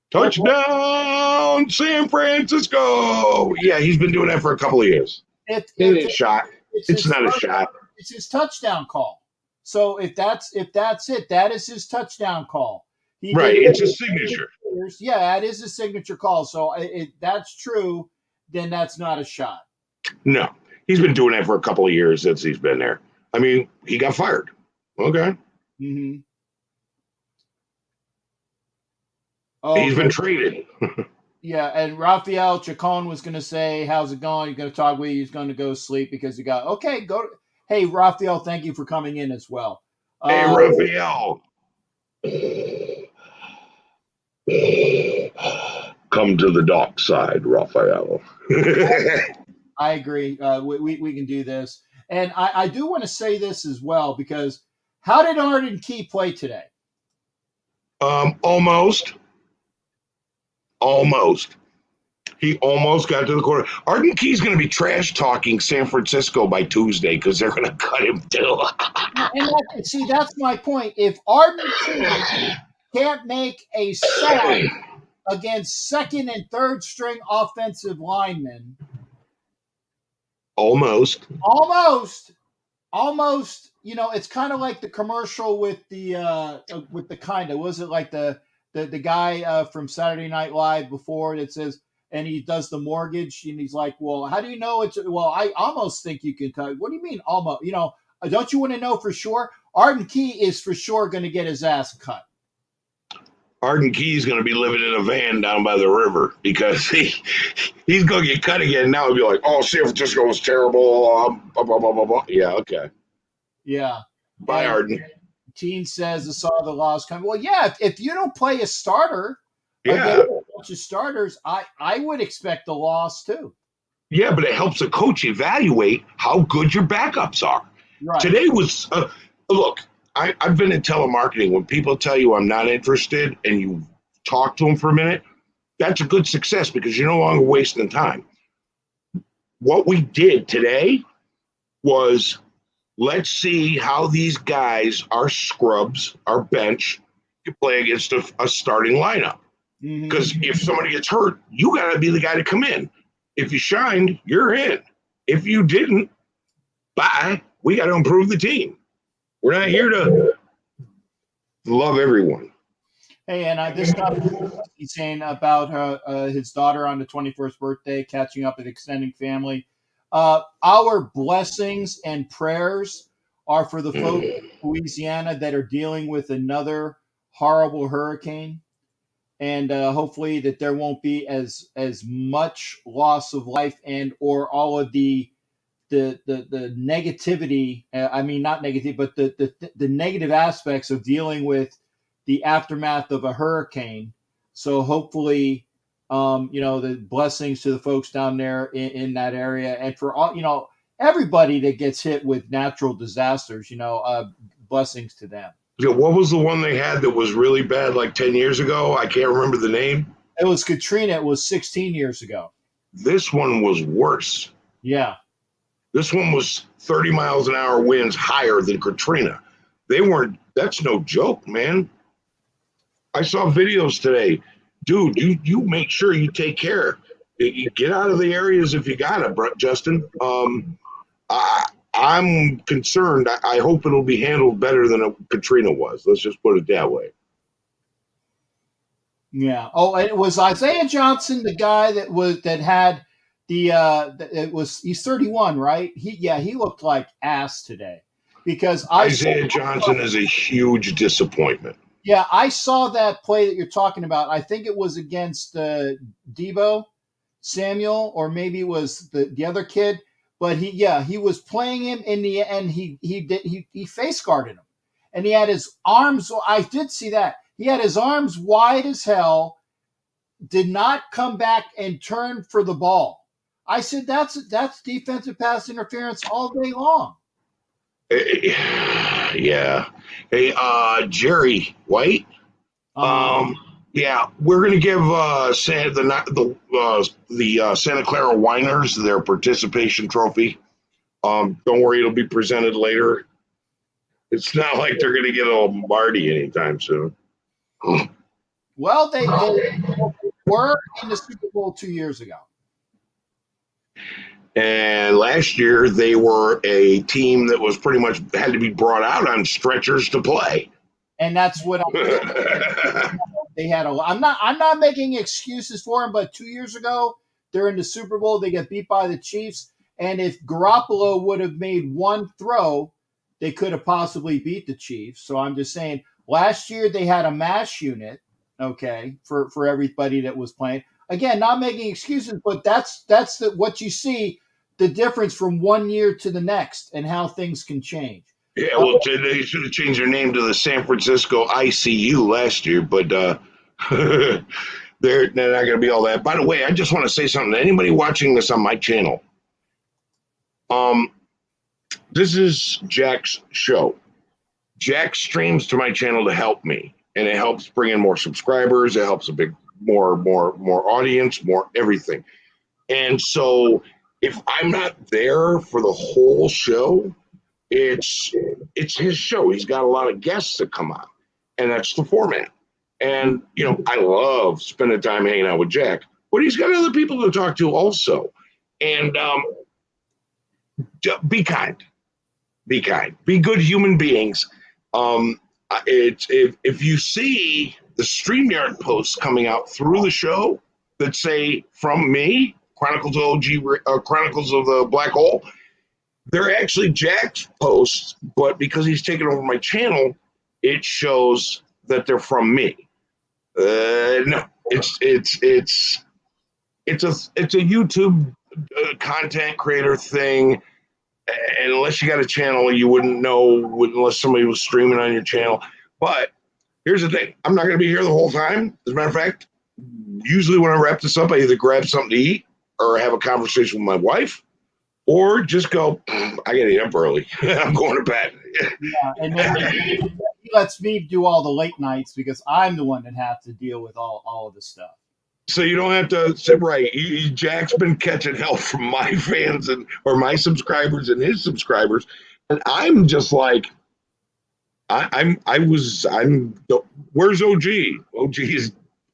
Touchdown, San Francisco. Yeah, he's been doing that for a couple of years. It's a shot. It's not a shot. It's his touchdown call. So if that's it, that is his touchdown call. Right, it's a signature. Yeah, that is a signature call. So if that's true, then that's not a shot. No, he's been doing that for a couple of years since he's been there. I mean, he got fired. Okay. Mm-hmm. He's been traded. Yeah, and Raphael Chacon was going to say, how's it going? You're going to talk with you. He's going to go sleep because he got, okay, go. Hey, Raphael, thank you for coming in as well. Hey, Raphael. Come to the dark side, Raphael. I agree. We can do this. And I do want to say this as well, because how did Arden Key play today? Almost. He almost got to the quarter. Arden Key's going to be trash talking San Francisco by Tuesday because they're going to cut him too. And see, that's my point. If Arden Key can't make a sack against second and third string offensive linemen, almost. You know, it's kind of like the commercial with the was it like the guy from Saturday Night Live before that says, and he does the mortgage, and he's like, well, how do you know it's, well, I almost think you can tell. What do you mean almost? You know, don't you want to know for sure? Arden Key is for sure going to get his ass cut. Arden Key's going to be living in a van down by the river because he's going to get cut again. Now he'll be like, oh, San Francisco was terrible. Blah, blah, blah, blah, blah. Yeah, okay. Yeah. Bye, Arden. Teen says I saw the loss coming. Well, yeah, if you don't play a starter, yeah, a bunch of starters, I would expect the loss too. Yeah, but it helps a coach evaluate how good your backups are. Right. Today was, look, I've been in telemarketing. When people tell you I'm not interested and you talk to them for a minute, that's a good success because you're no longer wasting time. What we did today was let's see how these guys, our scrubs, our bench, can play against a starting lineup. Because if somebody gets hurt, you got to be the guy to come in. If you shined, you're in. If you didn't, bye. We got to improve the team. We're not here to love everyone. Hey, and this time he's saying about his daughter on the 21st birthday, catching up with extending family. Our blessings and prayers are for the folks in Louisiana that are dealing with another horrible hurricane. And hopefully that there won't be as much loss of life and or all of the negativity. I mean, not negative, but the negative aspects of dealing with the aftermath of a hurricane. So hopefully, the blessings to the folks down there in that area, and for all everybody that gets hit with natural disasters. Blessings to them. Yeah, what was the one they had that was really bad like 10 years ago? I can't remember the name. It was Katrina. It was 16 years ago. This one was worse. Yeah. This one was 30 miles an hour winds higher than Katrina. That's no joke, man. I saw videos today. Dude, you make sure you take care. You get out of the areas if you got it, Justin. I'm concerned. I hope it'll be handled better than Katrina was. Let's just put it that way. Yeah. Oh, and it was Isaiah Johnson, the guy that had he's 31, right? He looked like ass today because Isaiah Johnson is a huge disappointment. Yeah, I saw that play that you're talking about. I think it was against Debo Samuel, or maybe it was the other kid. But he was playing him in the end. He face guarded him, and he had his arms. I did see that he had his arms wide as hell. Did not come back and turn for the ball. I said that's defensive pass interference all day long. Yeah. Hey, Jerry White. Yeah, we're going to give the Santa Clara Whiners their participation trophy. Don't worry, it'll be presented later. It's not like they're going to get a Lombardi anytime soon. Well, they were in the Super Bowl 2 years ago. And last year, they were a team that was pretty much had to be brought out on stretchers to play. And that's what they had. I'm not making excuses for them, but 2 years ago, they're in the Super Bowl. They get beat by the Chiefs. And if Garoppolo would have made one throw, they could have possibly beat the Chiefs. So I'm just saying, last year they had a mash unit, okay, for everybody that was playing. Again, not making excuses, but that's what you see, the difference from 1 year to the next and how things can change. Yeah, well, they should have changed their name to the San Francisco ICU last year, but they're not going to be all that. By the way, I just want to say something to anybody watching this on my channel. This is Jack's show. Jack streams to my channel to help me, and it helps bring in more subscribers. It helps more audience, more everything. And so if I'm not there for the whole show, it's his show. He's got a lot of guests that come on, and that's the format. And, I love spending time hanging out with Jack, but he's got other people to talk to also. And be kind. Be kind. Be good human beings. If you see the StreamYard posts coming out through the show that say, from me, Chronicles of AUG, Chronicles of the Black Hole, they're actually Jack's posts, but because he's taken over my channel, it shows that they're from me. No, it's a YouTube content creator thing, and unless you got a channel, you wouldn't know unless somebody was streaming on your channel. But here's the thing: I'm not going to be here the whole time. As a matter of fact, usually when I wrap this up, I either grab something to eat or have a conversation with my wife, or just go, I got to get up early. I'm going to bed. Yeah, and then he lets me do all the late nights because I'm the one that has to deal with all of the stuff. So you don't have to sit right. Jack's been catching hell from my fans or my subscribers and his subscribers, and I'm just like, where's OG?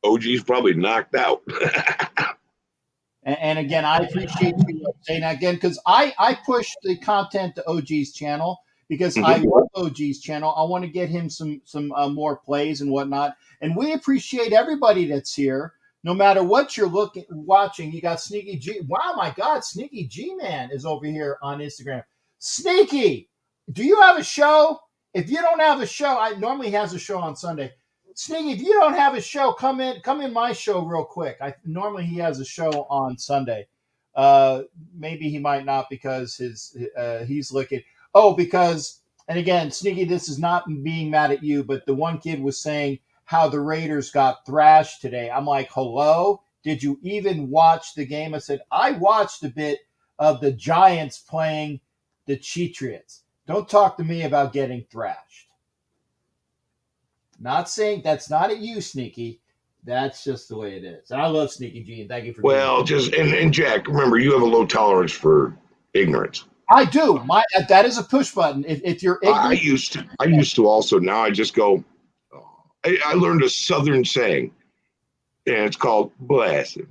OG's probably knocked out. And again, I appreciate you saying that again because I push the content to OG's channel because I love OG's channel. I want to get him some more plays and whatnot. And we appreciate everybody that's here, no matter what you're watching. You got Sneaky G. Wow, my God, Sneaky G Man is over here on Instagram. Sneaky, do you have a show? If you don't have a show, I normally has a show on Sunday. Sneaky, if you don't have a show, come in my show real quick. Normally he has a show on Sunday. Maybe he might not because he's looking. Oh, because, and again, Sneaky, this is not being mad at you, but the one kid was saying how the Raiders got thrashed today. I'm like, hello? Did you even watch the game? I said, I watched a bit of the Giants playing the Cheatriots. Don't talk to me about getting thrashed. Not saying that's not at you, Sneaky. That's just the way it is. And I love Sneaky G, and thank you for and Jack, remember, you have a low tolerance for ignorance. I do. That is a push button. If you're ignorant, I used to also. Now I just go. I learned a Southern saying, and it's called blessing.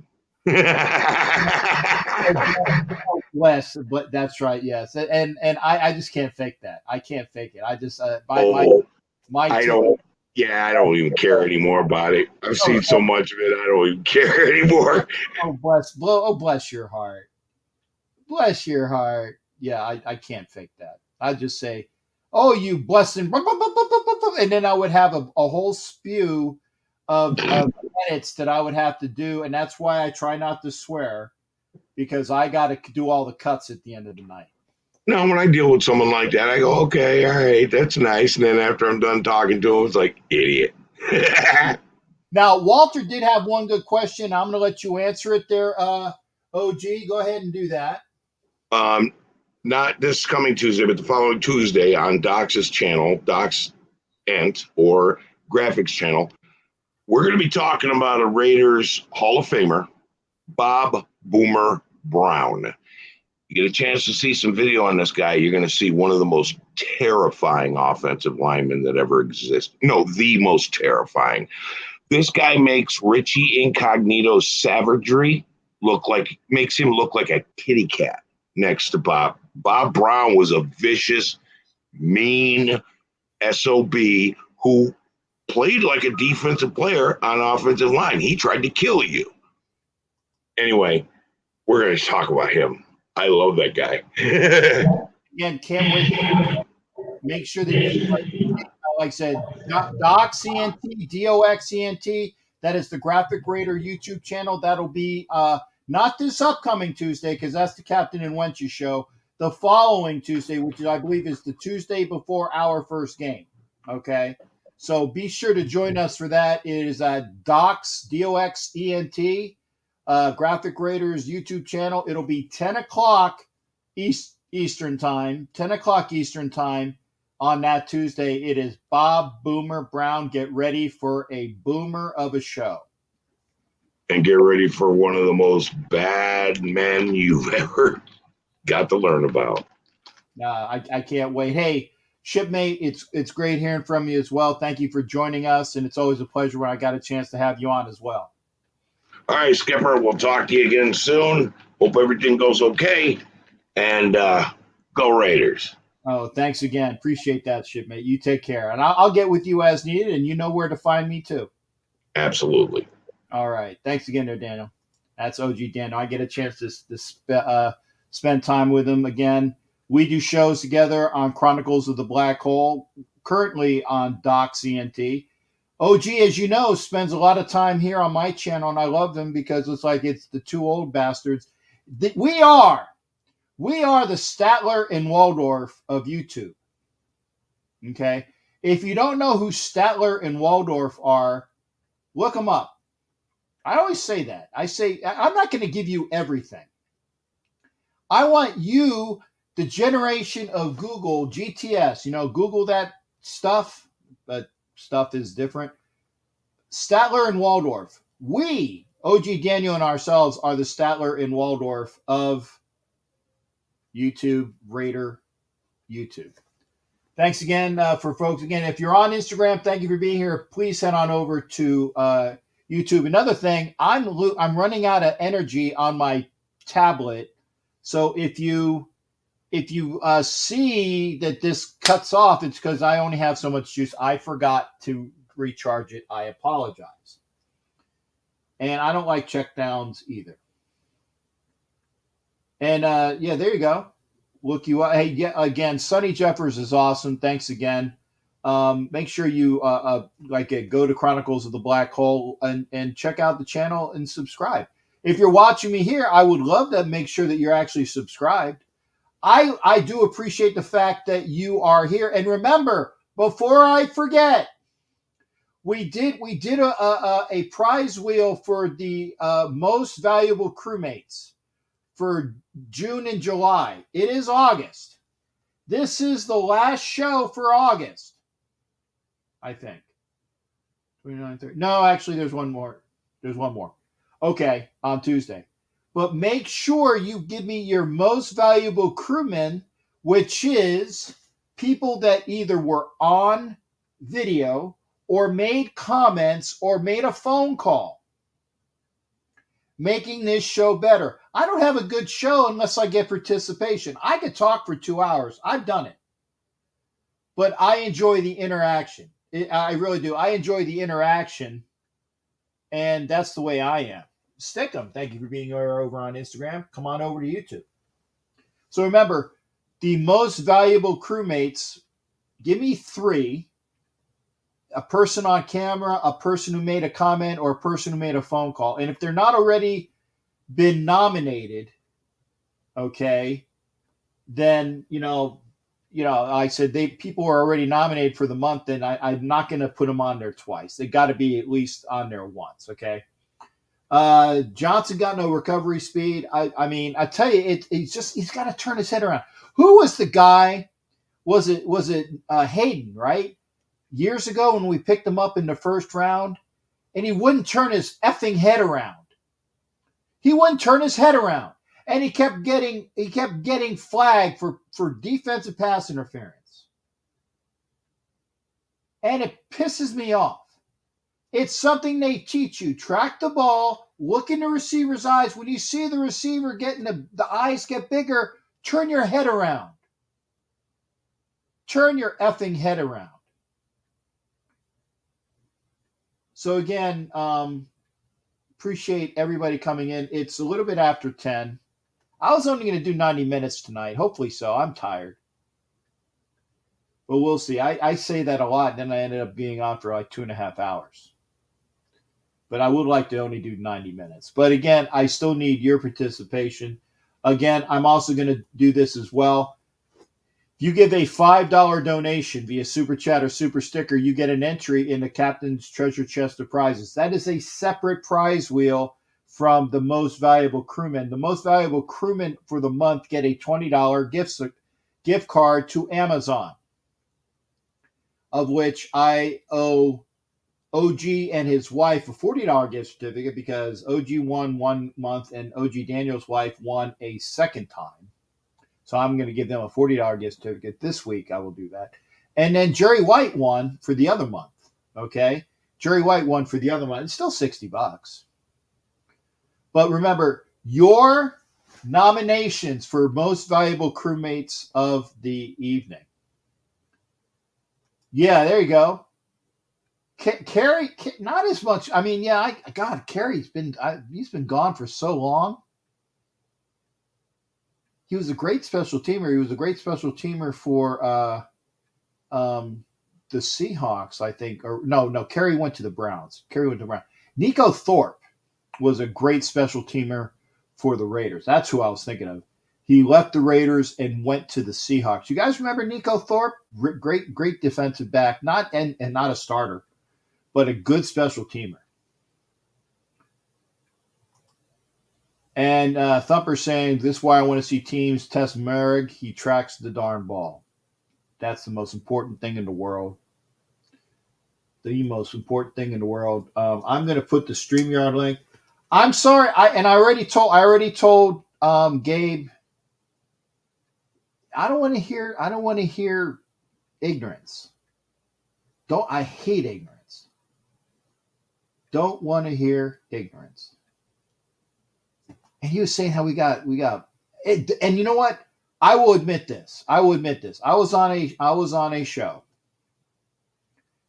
Bless, but that's right. Yes, and I just can't fake that. I can't fake it. I just I don't. Yeah, I don't even care anymore about it. I've seen so much of it, I don't even care anymore. Bless your heart. Bless your heart. Yeah, I can't fake that. I just say, oh, you blessing, and then I would have a whole spew of edits that I would have to do, and that's why I try not to swear, because I got to do all the cuts at the end of the night. No, when I deal with someone like that, I go, okay, all right, that's nice. And then after I'm done talking to him, it's like, idiot. Now, Walter did have one good question. I'm going to let you answer it there, OG. Go ahead and do that. Not this coming Tuesday, but the following Tuesday on Doc's channel, Doc's Ent or Graphics channel, we're going to be talking about a Raiders Hall of Famer, Bob Boomer Brown. You get a chance to see some video on this guy, you're going to see one of the most terrifying offensive linemen that ever existed. No, the most terrifying. This guy makes Richie Incognito's savagery makes him look like a kitty cat next to Bob. Bob Brown was a vicious, mean SOB who played like a defensive player on offensive line. He tried to kill you. Anyway, we're going to talk about him. I love that guy. Again, can't wait. Make sure that you, like I said, DocCNT, DOXCNT. That is the Graphic Raider YouTube channel. That'll be not this upcoming Tuesday, because that's the Captain and Wentz show. The following Tuesday, which I believe is the Tuesday before our first game. Okay? So be sure to join us for that. It is Docs, DOXENT. Graphic Raiders YouTube channel. It'll be 10 o'clock Eastern time, 10 o'clock Eastern time on that Tuesday. It is Bob Boomer Brown. Get ready for a boomer of a show. And get ready for one of the most bad men you've ever got to learn about. I can't wait. Hey, Shipmate, it's great hearing from you as well. Thank you for joining us, and it's always a pleasure when I got a chance to have you on as well. All right, Skipper, we'll talk to you again soon. Hope everything goes okay. And go Raiders. Oh, thanks again. Appreciate that, Shipmate. You take care. And I'll get with you as needed, and you know where to find me, too. Absolutely. All right. Thanks again there, Daniel. That's OG Daniel. I get a chance to spend time with him again. We do shows together on Chronicles of the Black Hole, currently on DocCNT. OG, as you know, spends a lot of time here on my channel, and I love them because it's like it's the two old bastards. We are the Statler and Waldorf of YouTube. Okay? If you don't know who Statler and Waldorf are, look them up. I always say that. I say, I'm not going to give you everything. I want you, the generation of Google, GTS, Google that stuff, but stuff is different. Statler and Waldorf. We, OG Daniel and ourselves, are the Statler and Waldorf of YouTube, Raider, YouTube. Thanks again for folks. Again, if you're on Instagram, thank you for being here. Please head on over to YouTube. Another thing, I'm running out of energy on my tablet. So if you see that this cuts off, it's because I only have so much juice. I forgot to recharge it. I apologize. And I don't like checkdowns either. And yeah, there you go. Look you up. Hey, yeah, again, Sonny Jeffers is awesome. Thanks again. Make sure you go to Chronicles of the Black Hole and check out the channel and subscribe. If you're watching me here, I would love to make sure that you're actually subscribed. I do appreciate the fact that you are here. And remember, before I forget, we did a prize wheel for the most valuable crewmates for June and July. It is August. This is the last show for August, I think. 29, 30. No, actually, there's one more. Okay, on Tuesday. But make sure you give me your most valuable crewmen, which is people that either were on video or made comments or made a phone call, making this show better. I don't have a good show unless I get participation. I could talk for 2 hours. I've done it. But I enjoy the interaction. I really do. I enjoy the interaction, and that's the way I am. Stick 'em. Thank you for being over on Instagram. Come on over to YouTube. So remember, the most valuable crewmates, give me 3. A person on camera, a person who made a comment, or a person who made a phone call. And if they're not already been nominated, okay, then, I said people are already nominated for the month, and I'm not going to put them on there twice. They got to be at least on there once, okay? Johnson got no recovery speed. I mean, I tell you, he's got to turn his head around. Who was the guy? Was it Hayden, right? Years ago when we picked him up in the first round, and he wouldn't turn his effing head around. He wouldn't turn his head around. And he kept getting flagged for defensive pass interference. And it pisses me off. It's something they teach you. Track the ball, look in the receiver's eyes. When you see the receiver getting the eyes get bigger, turn your head around. Turn your effing head around. So again, appreciate everybody coming in. It's a little bit after 10. I was only going to do 90 minutes tonight. Hopefully so. I'm tired. But we'll see. I say that a lot, and then I ended up being on for like 2.5 hours. But I would like to only do 90 minutes. But again, I still need your participation. Again, I'm also going to do this as well. If you give a $5 donation via Super Chat or Super Sticker, you get an entry in the Captain's Treasure Chest of Prizes. That is a separate prize wheel from the most valuable crewman. The most valuable crewman for the month get a $20 gift card to Amazon, of which I owe OG and his wife a $40 gift certificate because OG won 1 month and OG Daniel's wife won a second time. So I'm going to give them a $40 gift certificate this week. I will do that. And then Jerry White won for the other month. Okay? Jerry White won for the other month. It's still $60. But remember, your nominations for most valuable crewmates of the evening. Yeah, there you go. Kerry, not as much. I mean, yeah, Kerry's he's been gone for so long. He was a great special teamer. He was a great special teamer for the Seahawks, I think. Or no, Kerry went to the Browns. Nico Thorpe was a great special teamer for the Raiders. That's who I was thinking of. He left the Raiders and went to the Seahawks. You guys remember Nico Thorpe? Great defensive back, not a starter, but a good special teamer. And Thumper saying, this is why I want to see teams test Merrick. He tracks the darn ball. That's the most important thing in the world. The most important thing in the world. I'm going to put the StreamYard link. I'm sorry. I already told Gabe. I don't want to hear ignorance. I hate ignorance. Don't want to hear ignorance. And he was saying how we got it, and you know what? I will admit this. I was on a show,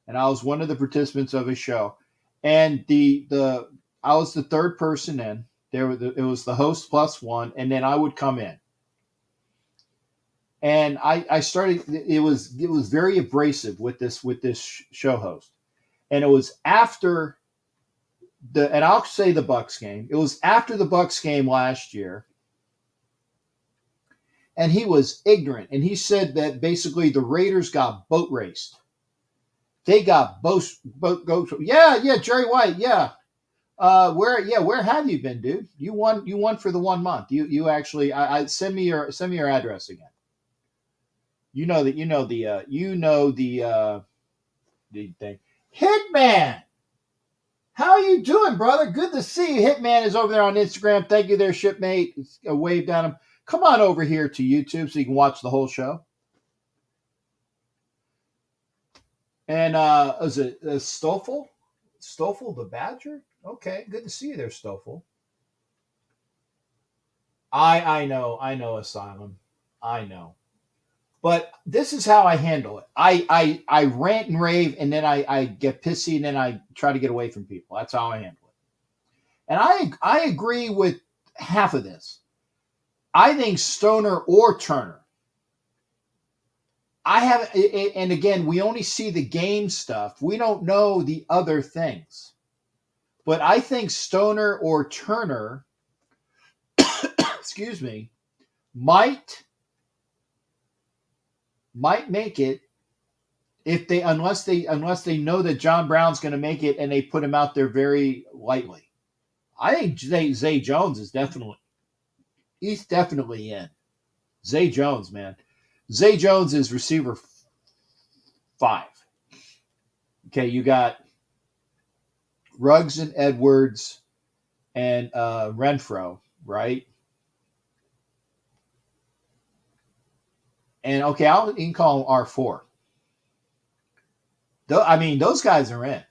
and I was one of the participants of a show, and I was the third person in. It was the host plus one, and then I would come in. And I started. It was very abrasive with this show host, and it was after and I'll say the Bucks game. It was after the Bucks game last year, and he was ignorant, and he said that basically the Raiders got boat raced. They got boat. Yeah, Jerry White. Yeah, where have you been, dude? You won for the 1 month. You actually. I send me your address again. The thing. Hitman, how are you doing, brother? Good to see you. Hitman is over there on Instagram. Thank you there, shipmate. A wave down him. Come on over here to YouTube so you can watch the whole show. And is it Stoffel? Stoffel the Badger? Okay, good to see you there, Stoffel. I know, Asylum. I know. But this is how I handle it. I rant and rave, and then I get pissy, and then I try to get away from people. That's how I handle it. And I agree with half of this. I think Stoner or Turner. And again, we only see the game stuff. We don't know the other things. But I think Stoner or Turner, excuse me, might make it unless they know that John Brown's going to make it and they put him out there very lightly. I think Zay Jones is definitely in. Zay Jones, man. Zay Jones is receiver 5. Okay, you got Ruggs and Edwards and Renfro, right? And okay, you can call them R4. Those guys are in.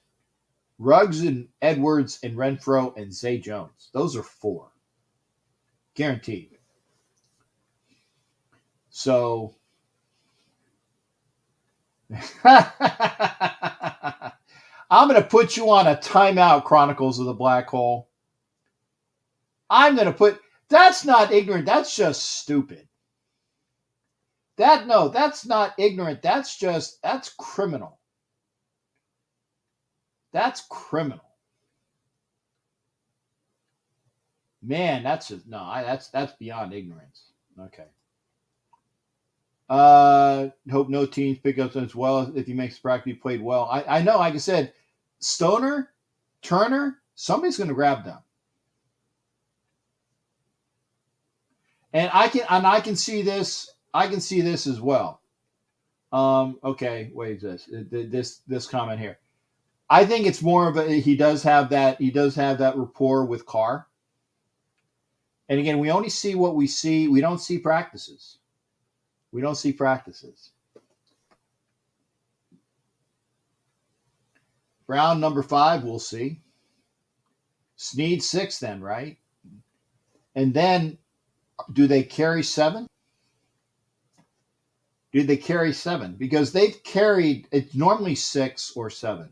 Ruggs and Edwards and Renfro and Zay Jones. Those are 4. Guaranteed. So I'm going to put you on a timeout, Chronicles of the Black Hole. That's not ignorant. That's just stupid. That's not ignorant. That's criminal. That's criminal. Man, that's beyond ignorance. Okay. Hope no teams pick up as well if he makes practice. He played well. I know, like I said, Stoner, Turner, somebody's going to grab them. And I can see this. I can see this as well. Okay, wait, this comment here. I think it's more of he does have that rapport with Carr. And again, we only see what we see. We don't see practices. Brown number 5, we'll see. Snead 6 then, right? And then do they carry 7? Did they carry 7? Because they've carried, it's normally 6 or 7.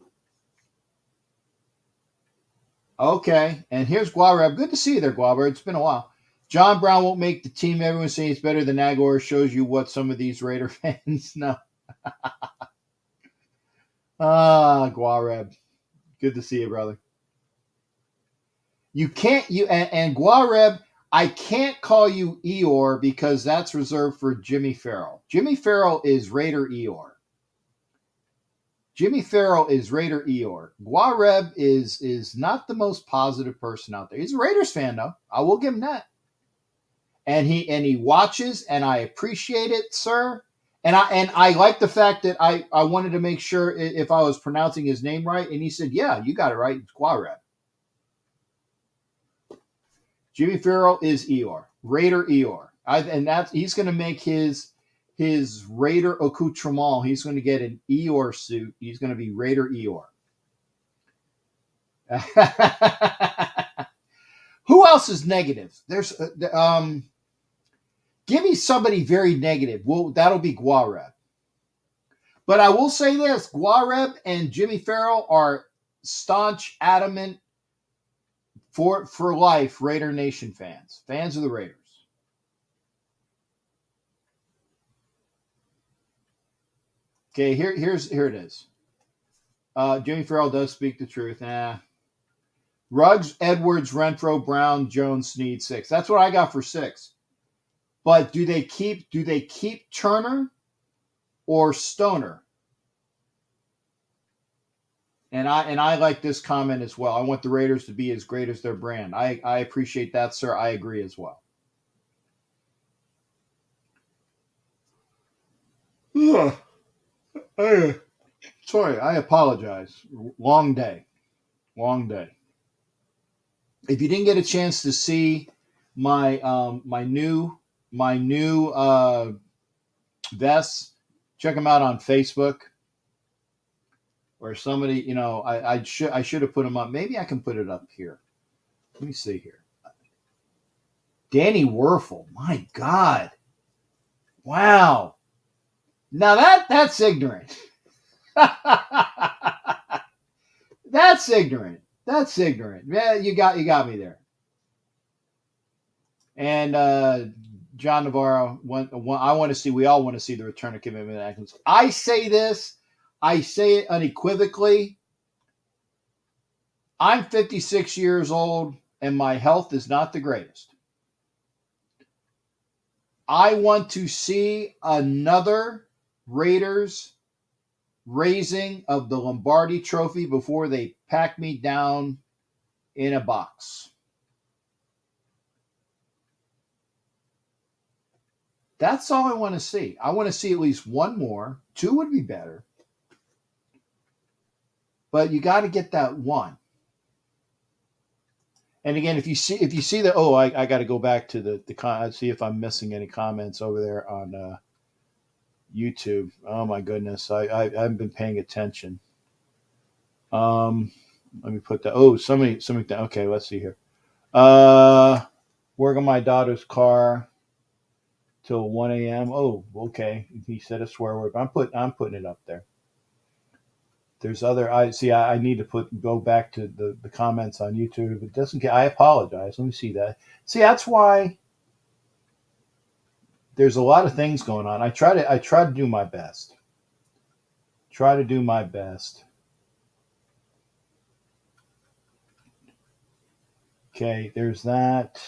Okay, and here's Guarab. Good to see you there, Guarab. It's been a while. John Brown won't make the team. Everyone's saying it's better than Aguilar. Shows you what some of these Raider fans know. Guarab. Good to see you, brother. And Guareb, I can't call you Eeyore because that's reserved for Jimmy Farrell. Jimmy Farrell is Raider Eeyore. Jimmy Farrell is Raider Eeyore. Guareb is not the most positive person out there. He's a Raiders fan, though. I will give him that. And he watches, and I appreciate it, sir. And I like the fact that I wanted to make sure if I was pronouncing his name right, and he said, "Yeah, you got it right. It's Guareb." Jimmy Farrell is Eeyore, Raider Eeyore, and he's going to make his Raider accoutrement. He's going to get an Eeyore suit. He's going to be Raider Eeyore. Who else is negative? There's give me somebody very negative. Well, that'll be Guareb. But I will say this: Guareb and Jimmy Farrell are staunch, adamant, for life Raider Nation fans of the Raiders. Okay, here it is. Jimmy Farrell does speak the truth. Ruggs, Edwards, Renfro, Brown, Jones, Snead, 6. That's what I got for 6. But do they keep Turner or Stoner? And I like this comment as well. I want the Raiders to be as great as their brand. I appreciate that, sir. I agree as well. Sorry, I apologize. Long day. If you didn't get a chance to see my my new vests, check them out on Facebook. Or somebody, I should have put them up. Maybe I can put it up here. Let me see here. Danny Werfel, my God, wow. Now that's ignorant. That's ignorant. Yeah, you got me there. And John Navarro, I want to see. We all want to see the return of commitment actions. I say this. I say it unequivocally. I'm 56 years old, and my health is not the greatest. I want to see another Raiders raising of the Lombardi Trophy before they pack me down in a box. That's all I want to see. I want to see at least one more. 2 would be better. But you got to get that one. And again, if you see that, I got to go back to the see if I'm missing any comments over there on YouTube. Oh my goodness, I haven't been paying attention. Let me put that. Oh, somebody. Okay, let's see here. Work on my daughter's car till 1 a.m. Oh, okay. He said a swear word. I'm putting it up there. There's other. I need to go back to the comments on YouTube. It doesn't get. I apologize. Let me see that. See, that's why there's a lot of things going on. I try to do my best. Okay, there's that.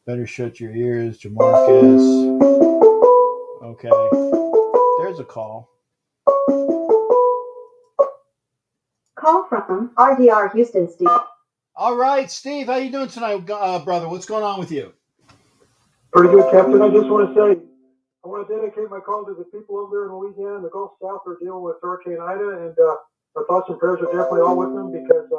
Better shut your ears, Jamarcus. Okay, there's a call. Call from RDR Houston, Steve. All right, Steve, how you doing tonight, brother? What's going on with you? Pretty good, Captain. I just want to say, I want to dedicate my call to the people over there in Louisiana and the Gulf South who are dealing with Hurricane Ida, and our thoughts and prayers are definitely all with them because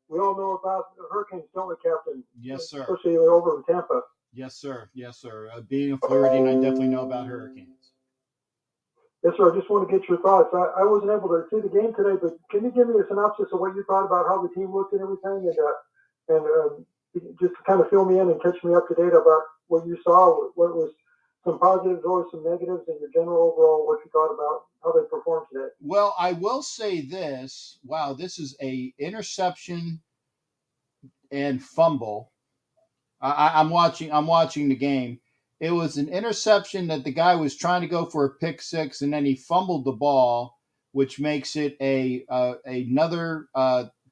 we all know about hurricanes, don't we, Captain? Yes, sir. Especially over in Tampa. Yes, sir. Being a Floridian, I definitely know about hurricanes. Yes, sir. I just want to get your thoughts. I wasn't able to see the game today, but can you give me a synopsis of what you thought about how the team looked and everything, and just to kind of fill me in and catch me up to date about what you saw, what was some positives or some negatives, and your general overall what you thought about how they performed today? Well, I will say this. Wow, this is a interception and fumble. I'm watching the game. It was an interception that the guy was trying to go for a pick six, and then he fumbled the ball, which makes it another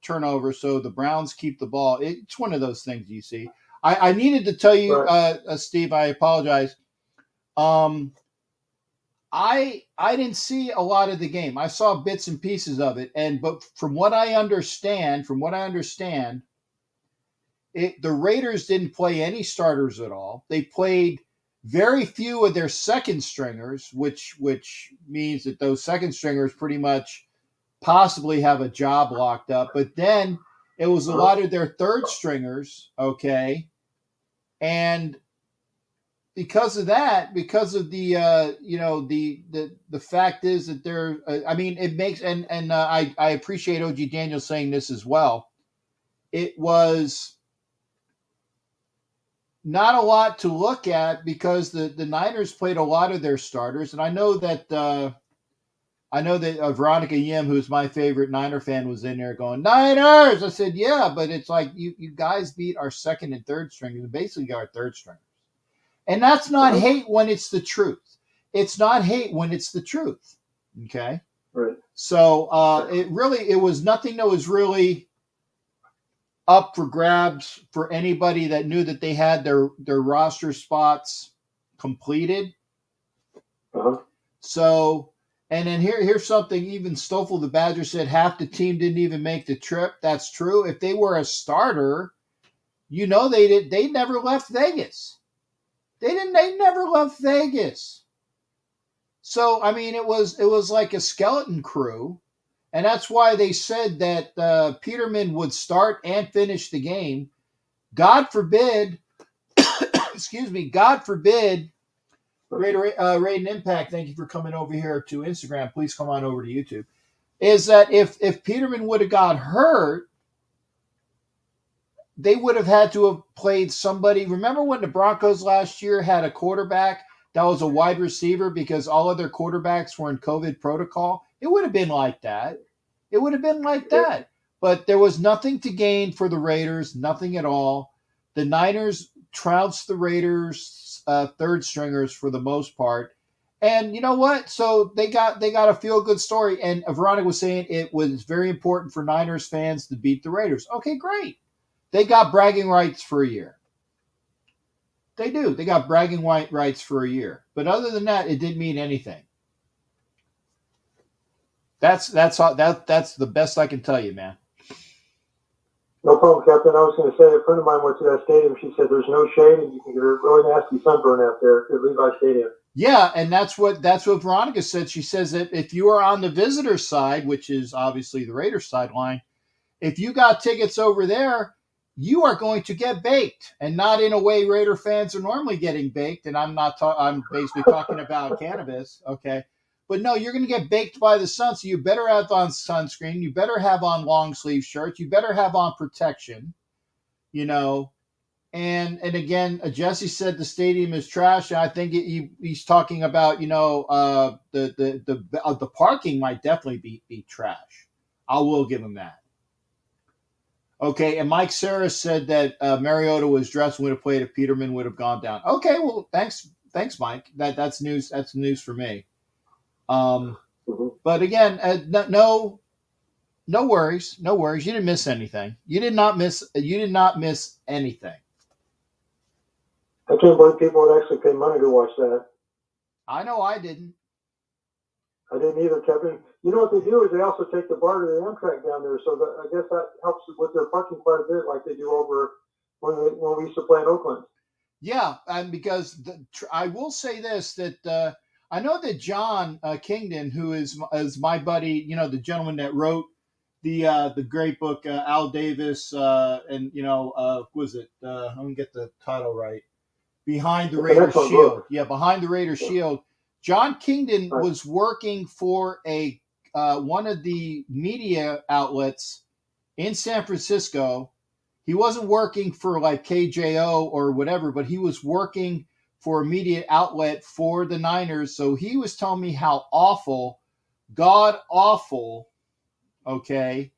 turnover. So the Browns keep the ball. It's one of those things you see. I needed to tell you, Steve. I apologize. I didn't see a lot of the game. I saw bits and pieces of it, but from what I understand, the Raiders didn't play any starters at all. They played very few of their second stringers, which means that those second stringers pretty much possibly have a job locked up. But then it was a lot of their third stringers, okay, and because of that, because of the the fact is that they're I mean it makes and I appreciate OG Daniel saying this as well. It was not a lot to look at because the Niners played a lot of their starters, and I know that Veronica Yim, who's my favorite Niner fan, was in there going Niners. I said, yeah, but it's like you guys beat our second and third stringers, and basically our third stringers. And that's not hate when it's the truth. It's not hate when it's the truth. Okay. Right. So it was nothing that was really up for grabs for anybody that knew that they had their roster spots completed. Uh-huh. So, and then here's something. Even Stoffel the Badger said half the team didn't even make the trip. That's true. If they were a starter, they never left Vegas. They never left Vegas. So, I mean, it was like a skeleton crew. And that's why they said that Peterman would start and finish the game. God forbid, excuse me, God forbid, Raiden Impact, thank you for coming over here to Instagram. Please come on over to YouTube. Is that if Peterman would have got hurt, they would have had to have played somebody. Remember when the Broncos last year had a quarterback that was a wide receiver because all of their quarterbacks were in COVID protocol? It would have been like that. It would have been like that. But there was nothing to gain for the Raiders, nothing at all. The Niners trounced the Raiders' third stringers for the most part. And you know what? So they got a feel-good story. And Veronica was saying it was very important for Niners fans to beat the Raiders. Okay, great. They got bragging rights for a year. They do. They got bragging rights for a year. But other than that, it didn't mean anything. That's the best I can tell you, man. No problem, Captain. I was going to say, a friend of mine went to that stadium. She said there's no shade, and you can get a really nasty sunburn out there at Levi Stadium. Yeah, and that's what Veronica said. She says that if you are on the visitor side, which is obviously the Raiders sideline, if you got tickets over there, you are going to get baked, and not in a way Raider fans are normally getting baked. And I'm basically talking about cannabis, okay? But no, you're going to get baked by the sun, so you better have on sunscreen. You better have on long sleeve shirts. You better have on protection, And again, Jesse said the stadium is trash. And I think he's talking about, the parking might definitely be trash. I will give him that. Okay, and Mike Sarah said that Mariota was dressed and would have played if Peterman would have gone down. Okay, well, thanks, Mike. That's news. That's news for me. But again, no worries. You didn't miss anything. You did not miss anything. I can't believe people would actually pay money to watch that. I know I didn't. I didn't either, Kevin. You know what they do is they also take the bar to the Amtrak down there, so I guess that helps with their parking quite a bit, like they do over when we used to play in Oakland. Yeah, and because I will say this, that I know that John Kingdon, who is my buddy, the gentleman that wrote the great book Al Davis, and was it? Let me get the title right. Behind the Raiders Shield. Yeah, Behind the Raiders Shield. John Kingdon was working for a one of the media outlets in San Francisco. He wasn't working for like KJO or whatever, but he was working for a media outlet for the Niners. So he was telling me how awful, god awful, okay,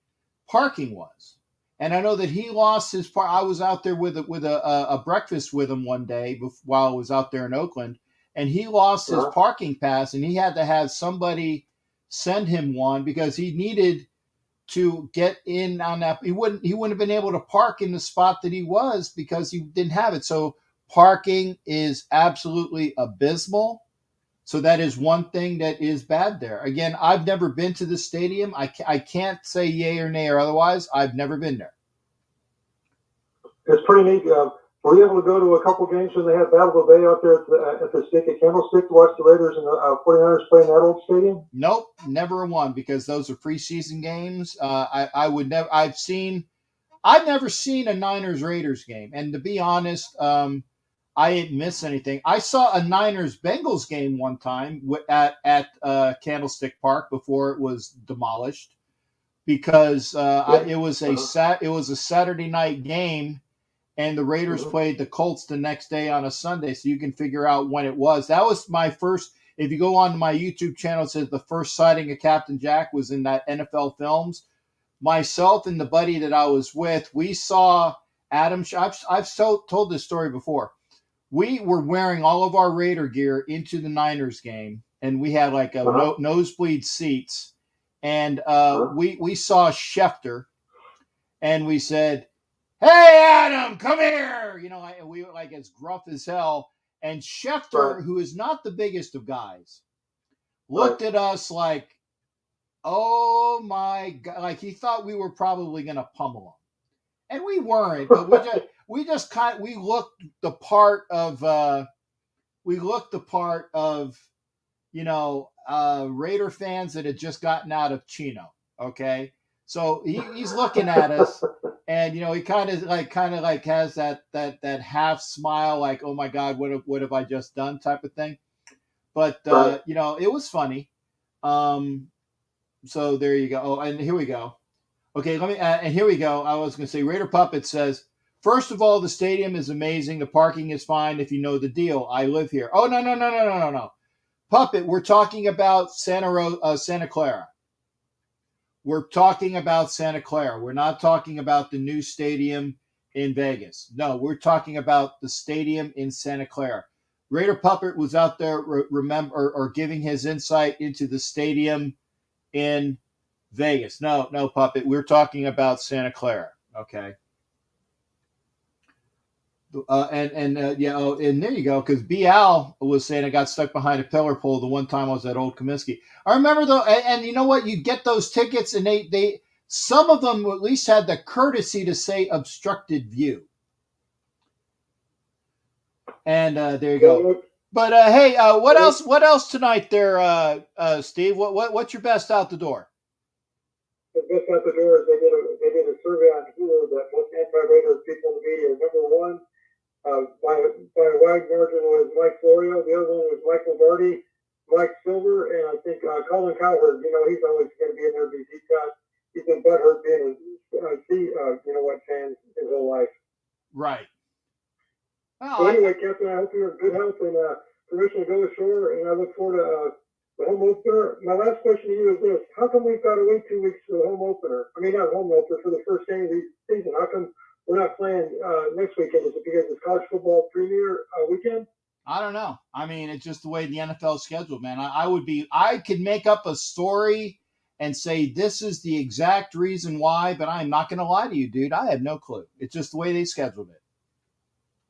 parking was. And I know that he lost his part. I was out there with a breakfast with him one day while I was out there in Oakland, and he lost his parking pass, and he had to have somebody send him one because he needed to get in on that. He wouldn't have been able to park in the spot that he was because he didn't have it. So parking is absolutely abysmal. So that is one thing that is bad there. Again, I've never been to the stadium. I can't say yay or nay or otherwise. I've never been there. It's pretty neat. Were you able to go to a couple games when they had Battle of the Bay out there at the stick at Candlestick to watch the Raiders and the 49ers play in that old stadium? Nope, never one, because those are preseason games. I would never. I've never seen a Niners Raiders game, and to be honest, I didn't miss anything. I saw a Niners Bengals game one time at Candlestick Park before it was demolished, because it was a Saturday night game, and the Raiders played the Colts the next day on a Sunday, so you can figure out when it was. That was my first. If you go on to my YouTube channel, it says the first sighting of Captain Jack was in that NFL Films. Myself and the buddy that I was with, we saw Adam. I've told this story before. We were wearing all of our Raider gear into the Niners game, and we had like nosebleed seats. And we saw Schefter, and we said, "Hey, Adam, come here!" And we were like as gruff as hell. And Schefter, who is not the biggest of guys, looked at us like, "Oh my God!" Like he thought we were probably going to pummel him, and we weren't. But we looked the part of Raider fans that had just gotten out of Chino. Okay, so he's looking at us, and he kind of like has that half smile, like, "Oh my God, what have I just done?" type of thing. But it was funny. So there you go. Oh, and here we go. Okay, and here we go. I was going to say, Raider Puppet says, first of all, the stadium is amazing. The parking is fine if you know the deal. I live here. Oh, no. Puppet, we're talking about Santa Clara. We're talking about Santa Clara. We're not talking about the new stadium in Vegas. No, we're talking about the stadium in Santa Clara. Raider Puppet was out there giving his insight into the stadium in Vegas. No, Puppet. We're talking about Santa Clara. Okay. And there you go. Because B.Al was saying I got stuck behind a pillar pole the one time I was at Old Comiskey. I remember though, and you know what? You get those tickets, and they some of them at least had the courtesy to say obstructed view. And there you go. But hey, what else? What else tonight, there, Steve? What's your best out the door? The best out the door is they did a survey on Hulu that most anti-Raider people in the media. Number one, by a wide margin, was Mike Florio. The other one was Mike Lombardi, Mike Silver, and I think Colin Cowherd. He's always going to be in there because he's been butthurt being fans his whole life. Right. Well, so anyway, Captain, I hope you're in good health and permission to go ashore, and I look forward to the home opener. My last question to you is this: how come we've got to wait 2 weeks for the home opener? I mean, not home opener, for the first game of the season. How come we're not playing next weekend? Is it because it's college football premier weekend? I don't know. I mean, it's just the way the NFL is scheduled, man. I could make up a story and say this is the exact reason why, but I'm not going to lie to you, dude. I have no clue. It's just the way they scheduled it.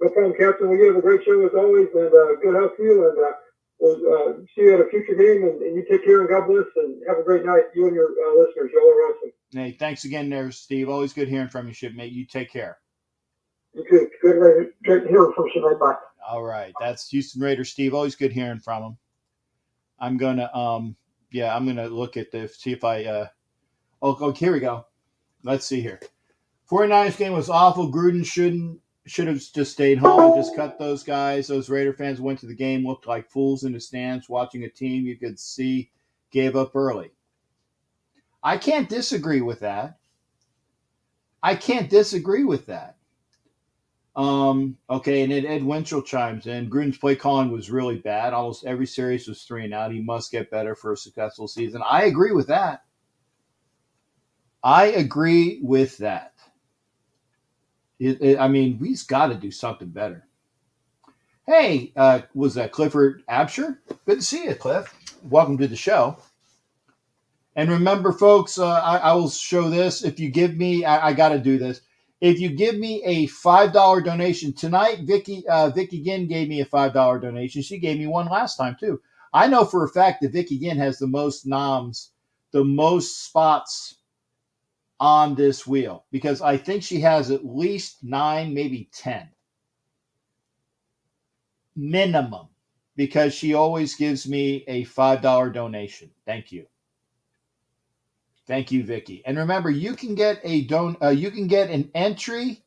No problem, Captain. Well, you have a great show as always, and good health to you. And we'll see you at a future game. And you take care, and God bless, and have a great night, you and your listeners. Y'all are awesome. Hey, thanks again there, Steve. Always good hearing from you, shipmate. You take care. You too. Good hearing from you. Bye. All right. That's Houston Raiders Steve. Always good hearing from him. I'm going to look at see if I here we go. Let's see here. 49ers game was awful. Gruden should have just stayed home and just cut those guys. Those Raider fans went to the game, looked like fools in the stands, watching a team you could see gave up early. I can't disagree with that. Okay, and then Ed Winchell chimes in. Gruden's play calling was really bad. Almost every series was 3 and out. He must get better for a successful season. I agree with that. We've got to do something better. Hey, was that Clifford Absher? Good to see you, Cliff. Welcome to the show. And remember, folks, I will show this. If you give me, I got to do this. If you give me a $5 donation tonight, Vicky Ginn gave me a $5 donation. She gave me one last time too. I know for a fact that Vicky Ginn has the most noms, the most spots on this wheel, because I think she has at least 9, maybe 10 minimum, because she always gives me a $5 donation. Thank you. Thank you, Vicky. And remember, you can get you can get an entry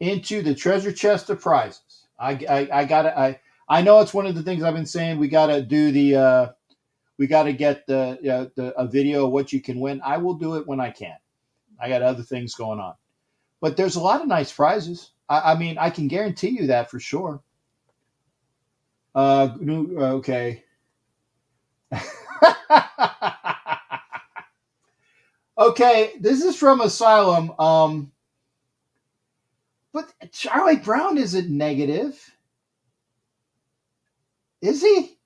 into the treasure chest of prizes. I know it's one of the things I've been saying. We got to do we got to get a video of what you can win. I will do it when I can. I got other things going on, but there's a lot of nice prizes. I mean, I can guarantee you that for sure. Okay. Okay, this is from Asylum. But Charlie Brown isn't negative. Is he?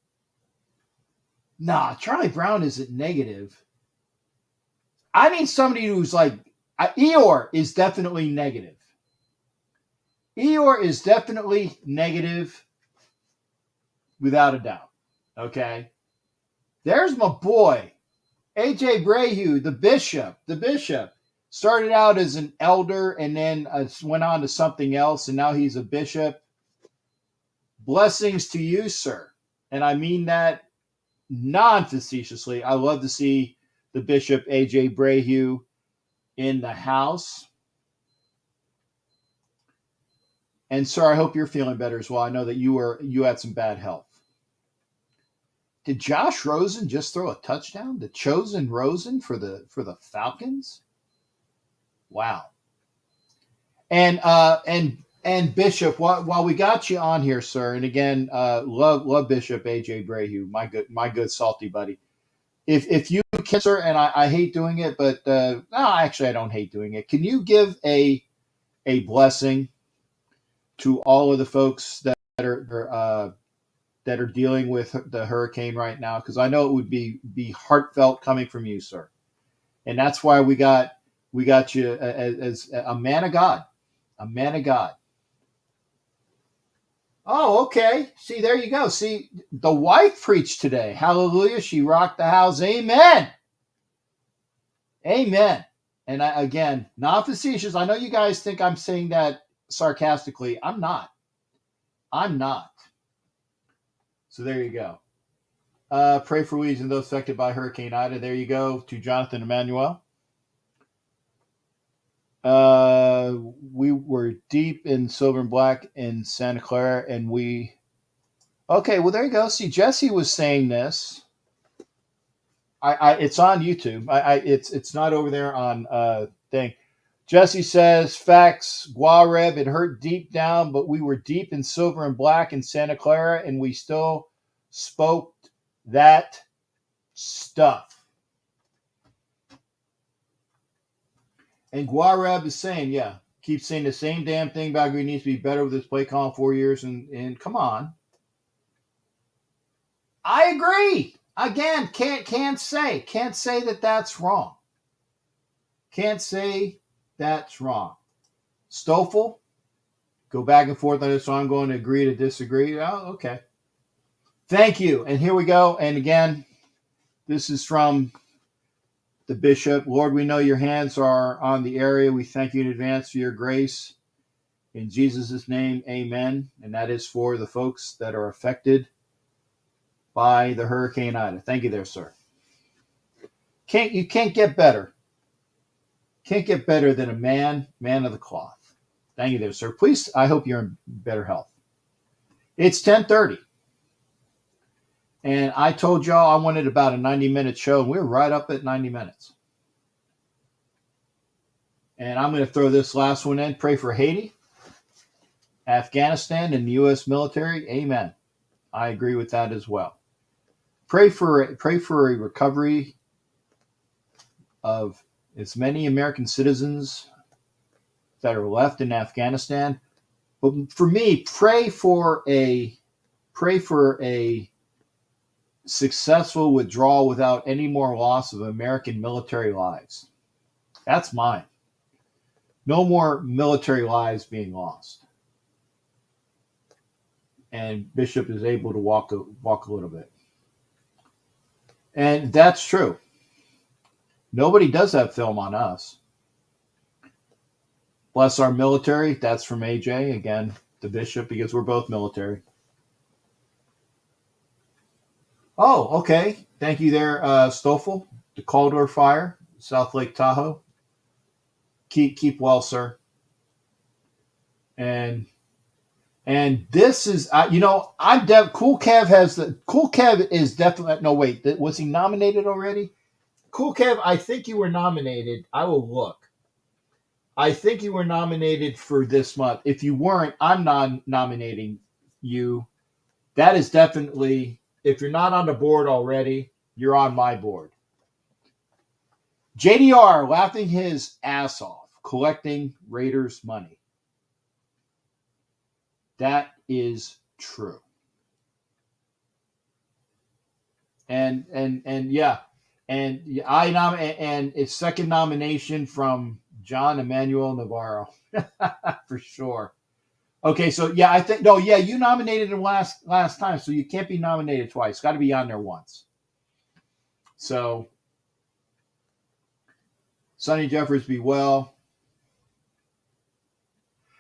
Nah, Charlie Brown isn't negative. I mean, somebody who's like, Eeyore is definitely negative. Eeyore is definitely negative, without a doubt. Okay? There's my boy, AJ Brayhew, the bishop. The bishop started out as an elder and then went on to something else, and now he's a bishop. Blessings to you, sir. And I mean that non-facetiously. I love to see the Bishop AJ Brayhew in the house. And sir, I hope you're feeling better as well. I know that you had some bad health. Did Josh Rosen just throw a touchdown? The chosen Rosen for the Falcons? Wow. And Bishop, while we got you on here, sir, and again, love Bishop AJ Brayhew, my good salty buddy. If you can, sir, and I hate doing it, but no, actually I don't hate doing it. Can you give a blessing to all of the folks that are dealing with the hurricane right now? Because I know it would be heartfelt coming from you, sir, and that's why we got you as a man of God, a man of God. Oh, okay. See, there you go. See, the wife preached today. Hallelujah. She rocked the house. Amen. Amen. And again, not facetious. I know you guys think I'm saying that sarcastically. I'm not. I'm not. So there you go. Pray for Louise and those affected by Hurricane Ida. There you go, to Jonathan Emmanuel. We were deep in silver and black in Santa Clara, and okay, well, there you go. See, Jesse was saying this. It's on YouTube. It's not over there on thing. Jesse says, facts, Guareb, it hurt deep down, but we were deep in silver and black in Santa Clara, and we still spoke that stuff. And Guareb is saying, yeah, keep saying the same damn thing about Green needs to be better with his play call in 4 years. And come on. I agree. Again, can't say that that's wrong. Can't say that's wrong. Stoffel, go back and forth on this, so I'm going to agree to disagree. Oh, okay. Thank you. And here we go. And again, this is from the bishop. Lord, we know your hands are on the area. We thank you in advance for your grace. In Jesus' name, amen. And that is for the folks that are affected by the Hurricane Ida. Thank you there, sir. You can't get better. Can't get better than a man of the cloth. Thank you there, sir. Please, I hope you're in better health. It's 10:30. And I told y'all I wanted about a 90-minute show, and we're right up at 90 minutes. And I'm going to throw this last one in. Pray for Haiti, Afghanistan, and the U.S. military. Amen. I agree with that as well. Pray for a recovery of as many American citizens that are left in Afghanistan. But for me, pray for a successful withdrawal without any more loss of American military lives. That's mine. No more military lives being lost. And Bishop is able to walk a little bit. And that's true. Nobody does have film on us. Bless our military. That's from AJ. Again, the bishop, because we're both military. Oh, okay. Thank you there, Stoffel. The Caldor Fire, South Lake Tahoe. Keep well, sir. And this is, Cool Kev is definitely, no, wait, was he nominated already? Cool Kev, I think you were nominated. I will look. I think you were nominated for this month. If you weren't, I'm nominating you. That is definitely, if you're not on the board already, you're on my board. JDR laughing his ass off, collecting Raiders money. That is true. And yeah, and it's second nomination from John Emmanuel Navarro for sure. Okay, so yeah, I think you nominated him last time, so you can't be nominated twice. Got to be on there once. So, Sonny Jeffers, be well.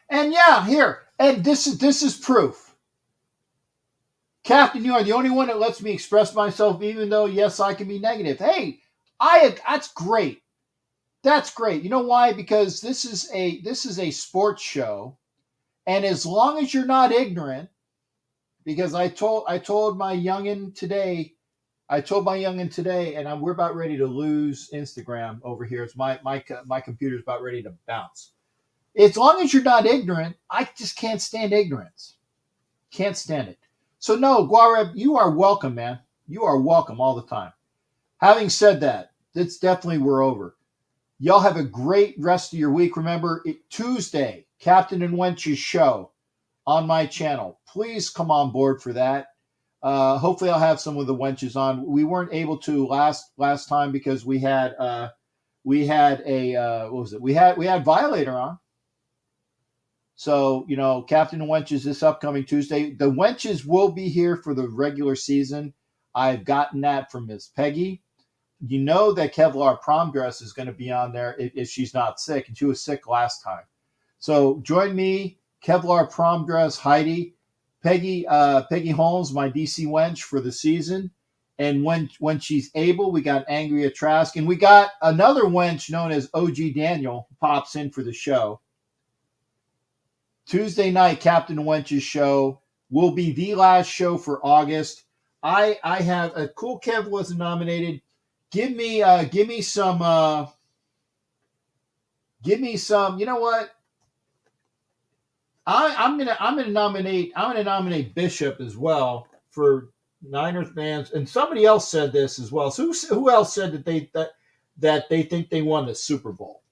And yeah, here, and this is proof. Captain, you are the only one that lets me express myself, even though yes, I can be negative. Hey, that's great. That's great. You know why? Because this is a sports show, and as long as you're not ignorant, because I told my youngin today, and we're about ready to lose Instagram over here. It's my computer's about ready to bounce. As long as you're not ignorant, I just can't stand ignorance. Can't stand it. So no, Guareb, you are welcome, man. You are welcome all the time. Having said that, it's definitely we're over. Y'all have a great rest of your week. Remember, Tuesday, Captain and Wench's show on my channel. Please come on board for that. Hopefully, I'll have some of the Wenches on. We weren't able to last time because we had Violator on. So, Captain and Wenches this upcoming Tuesday. The Wenches will be here for the regular season. I've gotten that from Miss Peggy. You know that Kevlar Prom Dress is going to be on there if she's not sick, and she was sick last time. So join me, Kevlar Prom Dress, Heidi, Peggy Holmes, my DC wench for the season. And when she's able, we got Angria Trask, and we got another wench known as OG Daniel pops in for the show. Tuesday night, Captain Wench's show will be the last show for August. I have a Cool Kev wasn't nominated. Give me some. You know what? I'm gonna nominate Bishop as well for Niners fans. And somebody else said this as well. So who else said that they think they won the Super Bowl?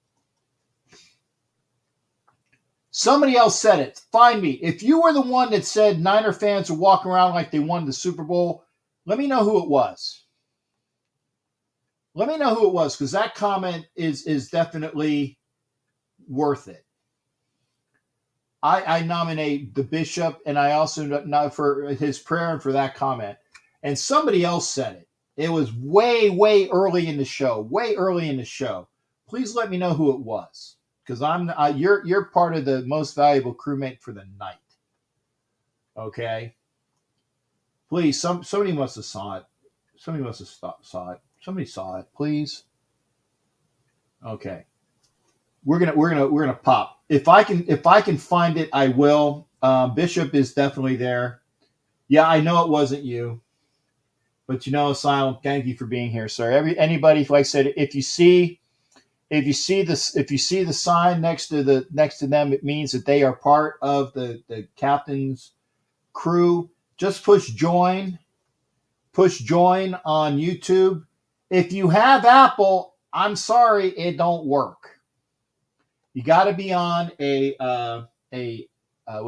Somebody else said it. Find me. If you were the one that said Niner fans are walking around like they won the Super Bowl, let me know who it was. Let me know who it was, because that comment is definitely worth it. I nominate the Bishop, and I also know for his prayer and for that comment. And somebody else said it. It was way, way early in the show. Way early in the show. Please let me know who it was, because you're part of the most valuable crewmate for the night. Okay. Please, somebody must have saw it. Somebody must have saw it. Somebody saw it, please. Okay. We're gonna pop. If I can find it, I will. Bishop is definitely there. Yeah, I know it wasn't you, but Asylum, thank you for being here, sir. Anybody, like I said, if you see the sign next to them, it means that they are part of the captain's crew. Just push join on YouTube. If you have Apple, I'm sorry, it don't work. You got to be on a what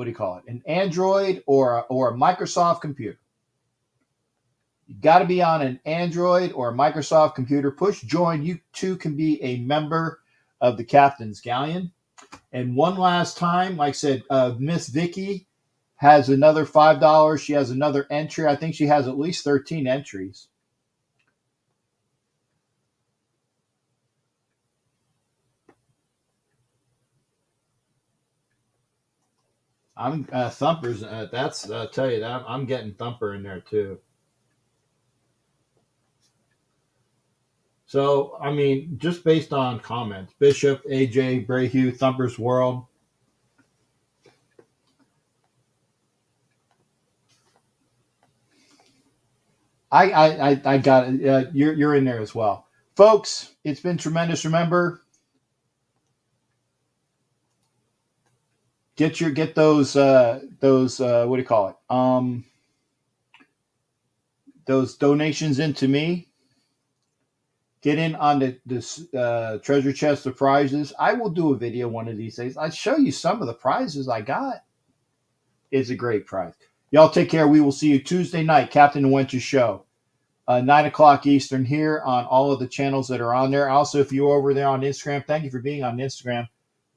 do you call it? An Android or a Microsoft computer. You got to be on an Android or a Microsoft computer. Push join. You too can be a member of the Captain's Galleon. And one last time, like I said, Miss Vicky has another $5. She has another entry. I think she has at least 13 entries. I'm Thumper's. That's I'll tell you that I'm getting Thumper in there too. So I mean, just based on comments, Bishop, AJ, Brayhugh, Thumper's World. I got it. You're in there as well, folks. It's been tremendous. Remember, get those what do you call it? Those donations into me. Get in on this treasure chest of prizes. I will do a video one of these days. I'll show you some of the prizes I got. It's a great prize. Y'all take care. We will see you Tuesday night, Captain Winter Show. 9 o'clock Eastern here on all of the channels that are on there. Also, if you're over there on Instagram, thank you for being on Instagram.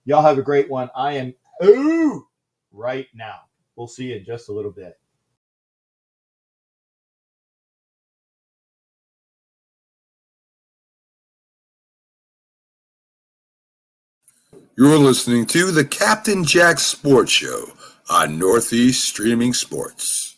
Y'all have a great one. I am right now. We'll see you in just a little bit. You're listening to the Captain Jack Sports Show on Northeast Streaming Sports.